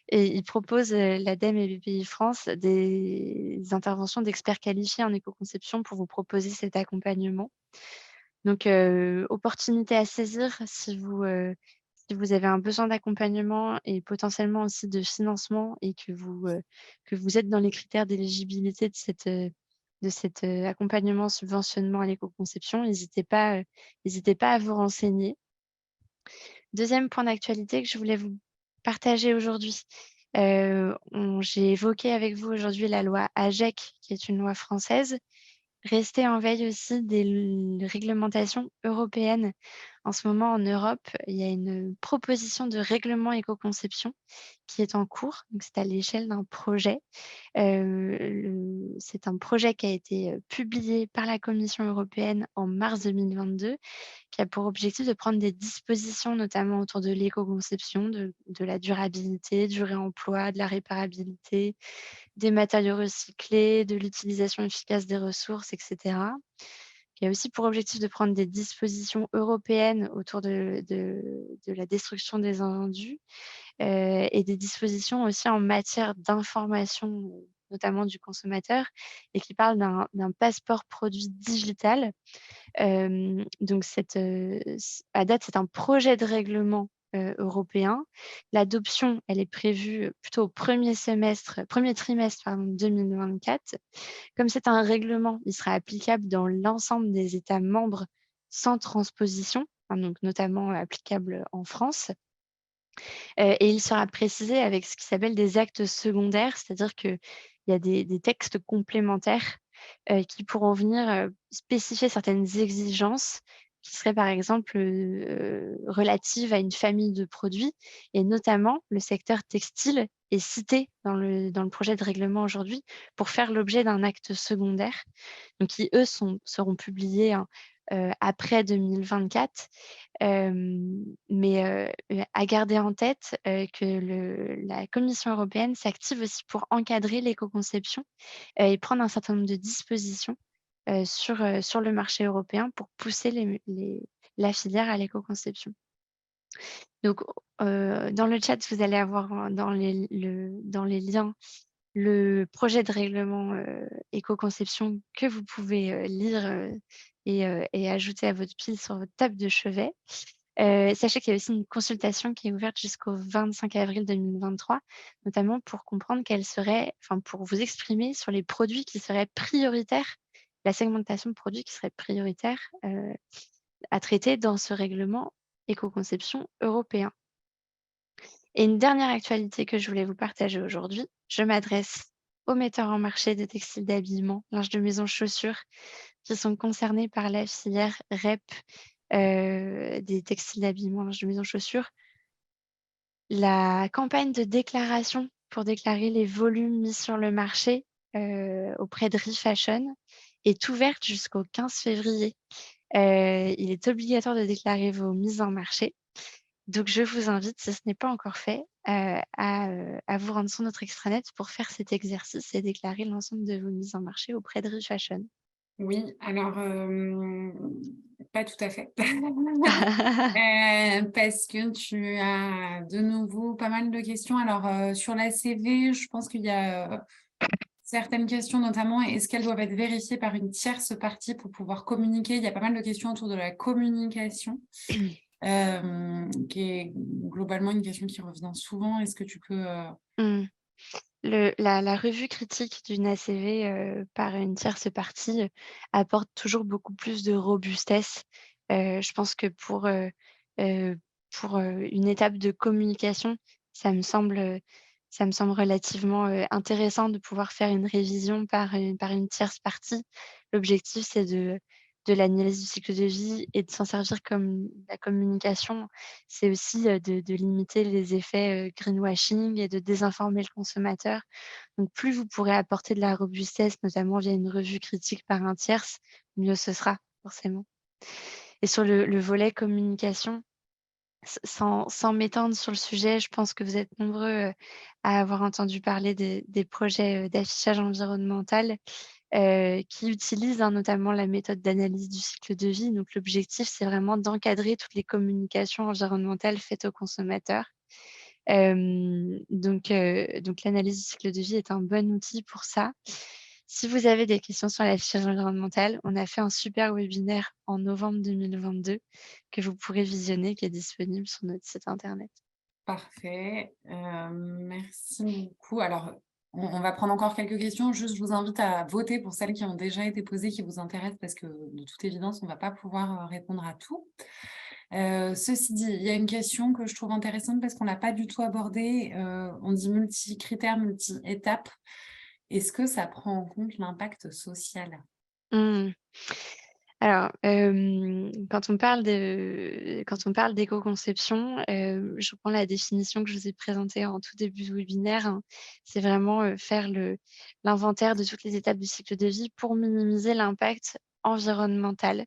Et ils proposent, l'ADEME et BPI France, des interventions d'experts qualifiés en éco-conception pour vous proposer cet accompagnement. Donc, opportunité à saisir si vous avez un besoin d'accompagnement et potentiellement aussi de financement et que vous êtes dans les critères d'éligibilité de cet, accompagnement, subventionnement à l'éco-conception, n'hésitez pas à vous renseigner. Deuxième point d'actualité que je voulais vous partager aujourd'hui, j'ai évoqué avec vous aujourd'hui la loi AGEC, qui est une loi française. Restez en veille aussi des réglementations européennes. En ce moment, en Europe, il y a une proposition de règlement éco-conception qui est en cours. Donc, c'est à l'échelle d'un projet. C'est un projet qui a été publié par la Commission européenne en mars 2022, qui a pour objectif de prendre des dispositions, notamment autour de l'éco-conception, de la durabilité, du réemploi, de la réparabilité, des matériaux recyclés, de l'utilisation efficace des ressources, etc. Qui a aussi pour objectif de prendre des dispositions européennes autour de la destruction des invendus, et des dispositions aussi en matière d'information, notamment du consommateur, et qui parle d'un passeport produit digital. Donc à date, c'est un projet de règlement, européen. L'adoption, elle est prévue plutôt au premier trimestre, pardon, 2024. Comme c'est un règlement, il sera applicable dans l'ensemble des États membres sans transposition, hein, donc notamment applicable en France. Et il sera précisé avec ce qui s'appelle des actes secondaires, c'est-à-dire qu'il y a des textes complémentaires, qui pourront venir, spécifier certaines exigences qui seraient par exemple, relatives à une famille de produits, et notamment le secteur textile est cité dans le projet de règlement aujourd'hui pour faire l'objet d'un acte secondaire, donc qui eux seront publiés, hein, après 2024. Mais à garder en tête, que la Commission européenne s'active aussi pour encadrer l'éco-conception, et prendre un certain nombre de dispositions, sur le marché européen pour pousser la filière à l'éco-conception. Donc, dans le chat, vous allez avoir, dans les liens, le projet de règlement, éco-conception que vous pouvez, lire, et ajouter à votre pile sur votre table de chevet. Sachez qu'il y a aussi une consultation qui est ouverte jusqu'au 25 avril 2023, notamment pour comprendre pour vous exprimer sur les produits qui seraient prioritaires, la segmentation de produits qui serait prioritaire, à traiter dans ce règlement éco-conception européen. Et une dernière actualité que je voulais vous partager aujourd'hui, je m'adresse aux metteurs en marché de textiles d'habillement, linge de maison, chaussures, qui sont concernés par la filière REP, des textiles d'habillement, linge de maison, chaussures. La campagne de déclaration pour déclarer les volumes mis sur le marché, auprès de Refashion est ouverte jusqu'au 15 février. Il est obligatoire de déclarer vos mises en marché. Donc je vous invite, si ce n'est pas encore fait, à vous rendre sur notre extranet pour faire cet exercice et déclarer l'ensemble de vos mises en marché auprès de Refashion. oui, alors, pas tout à fait. Parce que tu as de nouveau pas mal de questions. Alors, sur la CV, je pense qu'il y a certaines questions, notamment, est-ce qu'elles doivent être vérifiées par une tierce partie pour pouvoir communiquer? Il y a pas mal de questions autour de la communication, qui est globalement une question qui revient souvent. Est-ce que tu peux, Mmh. La revue critique d'une ACV, par une tierce partie, apporte toujours beaucoup plus de robustesse. Je pense que heu, une étape de communication, ça me semble, heu, ça me semble relativement, intéressant de pouvoir faire une révision par une tierce partie. L'objectif, c'est de l'analyse du cycle de vie et de s'en servir comme la communication. C'est aussi, de limiter les effets, greenwashing et de désinformer le consommateur. Donc plus vous pourrez apporter de la robustesse, notamment via une revue critique par un tierce, mieux ce sera, forcément. Et sur le volet communication, sans m'étendre sur le sujet, je pense que vous êtes nombreux, à avoir entendu parler des projets, d'affichage environnemental, qui utilisent, hein, notamment la méthode d'analyse du cycle de vie. Donc l'objectif, c'est vraiment d'encadrer toutes les communications environnementales faites aux consommateurs. Donc l'analyse du cycle de vie est un bon outil pour ça. Si vous avez des questions sur l'affichage environnemental, on a fait un super webinaire en novembre 2022 que vous pourrez visionner, qui est disponible sur notre site internet. parfait, merci beaucoup. Alors, on va prendre encore quelques questions. Juste, je vous invite à voter pour celles qui ont déjà été posées, qui vous intéressent, parce que de toute évidence, on ne va pas pouvoir, répondre à tout. Ceci dit, il y a une question que je trouve intéressante parce qu'on l'a pas du tout abordée. On dit multi-critères, multi-étapes. Est-ce que ça prend en compte l'impact social? Mmh. Alors, quand on parle d'éco-conception, je reprends la définition que je vous ai présentée en tout début de webinaire, hein. C'est vraiment, faire l'inventaire de toutes les étapes du cycle de vie pour minimiser l'impact environnemental.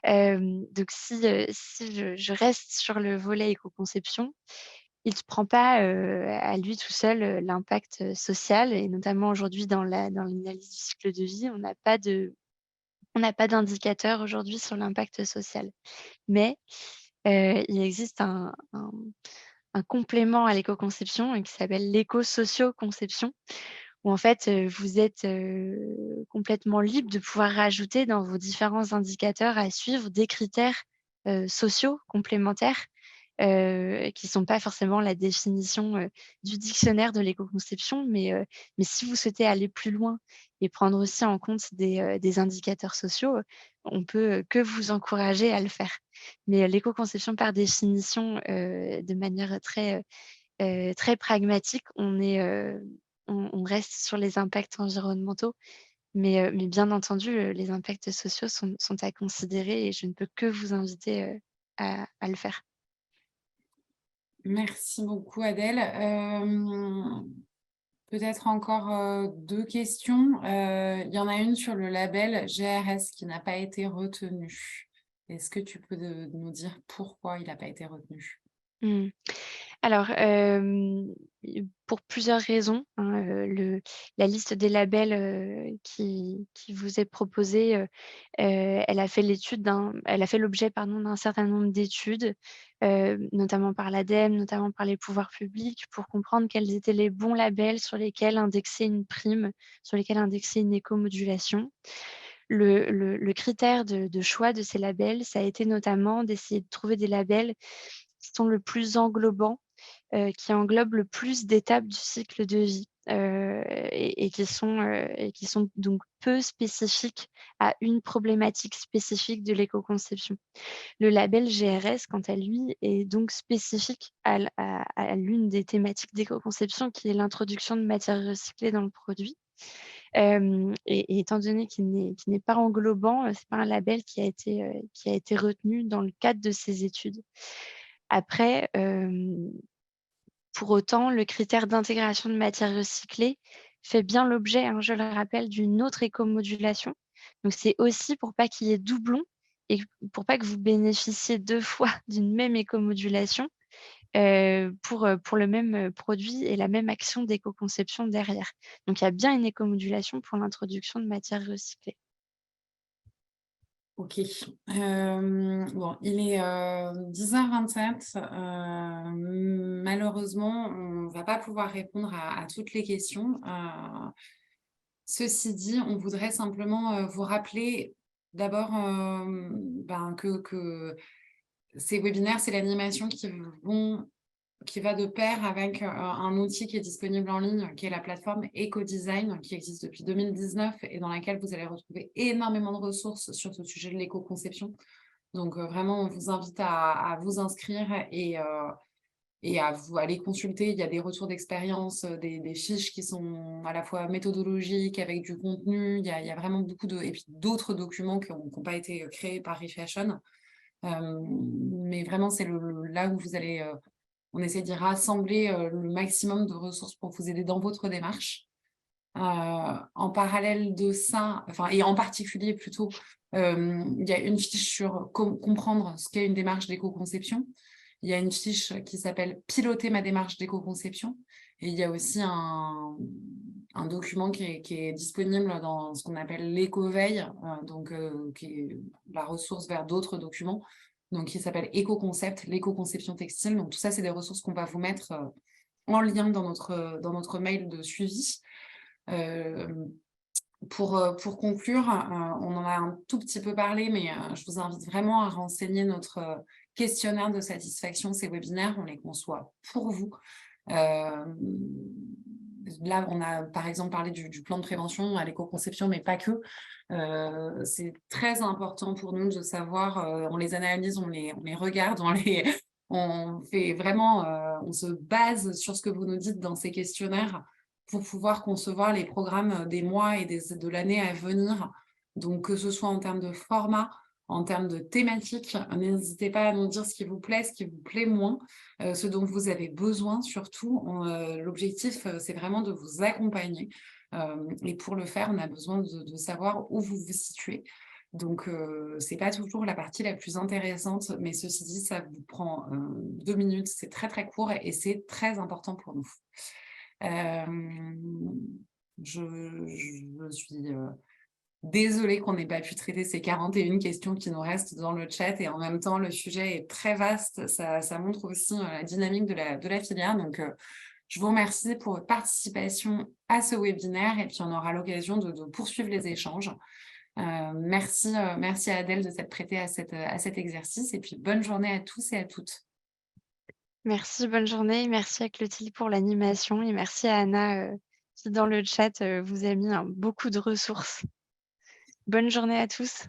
Donc si je reste sur le volet éco-conception, il ne prend pas, à lui tout seul, l'impact, social et notamment aujourd'hui dans l'analyse du cycle de vie, on n'a pas d'indicateur aujourd'hui sur l'impact social. Mais, il existe un complément à l'éco-conception qui s'appelle l'éco-socio-conception où en fait, vous êtes, complètement libre de pouvoir rajouter dans vos différents indicateurs à suivre des critères, sociaux complémentaires, qui sont pas forcément la définition, du dictionnaire de l'éco-conception. Mais si vous souhaitez aller plus loin et prendre aussi en compte des indicateurs sociaux, on peut, que vous encourager à le faire. Mais, l'éco-conception par définition, de manière très pragmatique, on reste sur les impacts environnementaux, mais bien entendu, les impacts sociaux sont à considérer et je ne peux que vous inviter, à le faire. Merci beaucoup Adèle. Peut-être encore, 2 questions. Il y en a une sur le label GRS qui n'a pas été retenu. Est-ce que tu peux nous dire pourquoi il n'a pas été retenu? Mmh. Alors, pour plusieurs raisons, hein, la liste des labels, qui vous est proposée, elle a fait l'objet, pardon, d'un certain nombre d'études, notamment par l'ADEME, notamment par les pouvoirs publics, pour comprendre quels étaient les bons labels sur lesquels indexer une prime, sur lesquels indexer une éco-modulation. Le critère de choix de ces labels, ça a été notamment d'essayer de trouver des labels qui sont le plus englobants, qui englobent le plus d'étapes du cycle de vie, et qui sont donc peu spécifiques à une problématique spécifique de l'éco-conception. Le label GRS, quant à lui, est donc spécifique à l'une des thématiques d'éco-conception qui est l'introduction de matières recyclées dans le produit. Et étant donné qu'il n'est pas englobant, c'est pas un label qui a été retenu dans le cadre de ces études. Après, pour autant, le critère d'intégration de matières recyclées fait bien l'objet, hein, je le rappelle, d'une autre éco-modulation. Donc c'est aussi pour pas qu'il y ait doublon et pour pas que vous bénéficiez 2 fois d'une même éco-modulation, pour le même, produit et la même action d'éco-conception derrière. Donc il y a bien une éco-modulation pour l'introduction de matières recyclées. OK. Bon, il est, 10h27. Malheureusement, on ne va pas pouvoir répondre à toutes les questions. Ceci dit, on voudrait simplement, vous rappeler d'abord, que ces webinaires, c'est l'animation qui va de pair avec, un outil qui est disponible en ligne, qui est la plateforme Ecodesign, qui existe depuis 2019 et dans laquelle vous allez retrouver énormément de ressources sur ce sujet de l'éco-conception. Donc, vraiment, on vous invite à vous inscrire et à vous aller consulter. Il y a des retours d'expérience, des fiches qui sont à la fois méthodologiques, avec du contenu. Il y a vraiment beaucoup de et puis d'autres documents qui ont pas été, créés par Refashion. Mais vraiment, c'est là où vous allez, on essaie d'y rassembler, le maximum de ressources pour vous aider dans votre démarche. En parallèle de ça, enfin et en particulier plutôt, il y a une fiche sur comprendre ce qu'est une démarche d'éco-conception. Il y a une fiche qui s'appelle «Piloter ma démarche d'éco-conception» et il y a aussi un document qui est disponible dans ce qu'on appelle l'éco-veille, qui est la ressource vers d'autres documents, donc qui s'appelle «Éco-concept», l'éco-conception textile. Donc tout ça, c'est des ressources qu'on va vous mettre, en lien dans notre mail de suivi. Hem, pour conclure, on en a un tout petit peu parlé, mais je vous invite vraiment à renseigner notre, questionnaire de satisfaction. Ces webinaires, on les conçoit pour vous. Hem, Là, on a par exemple parlé du plan de prévention à l'éco-conception, mais pas que. C'est très important pour nous de savoir, on les analyse, on les regarde, on fait vraiment, on se base sur ce que vous nous dites dans ces questionnaires pour pouvoir concevoir les programmes, des mois et de l'année à venir. Donc que ce soit en termes de format, en termes de thématique, n'hésitez pas à nous dire ce qui vous plaît, ce qui vous plaît moins, ce dont vous avez besoin surtout. L'objectif, c'est vraiment de vous accompagner, et pour le faire, on a besoin de savoir où vous vous situez. Donc c'est pas toujours la partie la plus intéressante, mais ceci dit, ça vous prend, 2 minutes, c'est très, très court et c'est très important pour nous. Hem, je suis, désolée qu'on n'ait pas pu traiter ces 41 questions qui nous restent dans le chat et en même temps, le sujet est très vaste. Ça montre aussi, la dynamique de la filière. Donc, je vous remercie pour votre participation à ce webinaire et puis on aura l'occasion de poursuivre les échanges. Merci à Adèle de s'être prêtée à cet exercice et puis bonne journée à tous et à toutes. Merci, bonne journée. Merci à Clotilde pour l'animation et merci à Anna, qui dans le chat, vous a mis, beaucoup de ressources. Bonne journée à tous.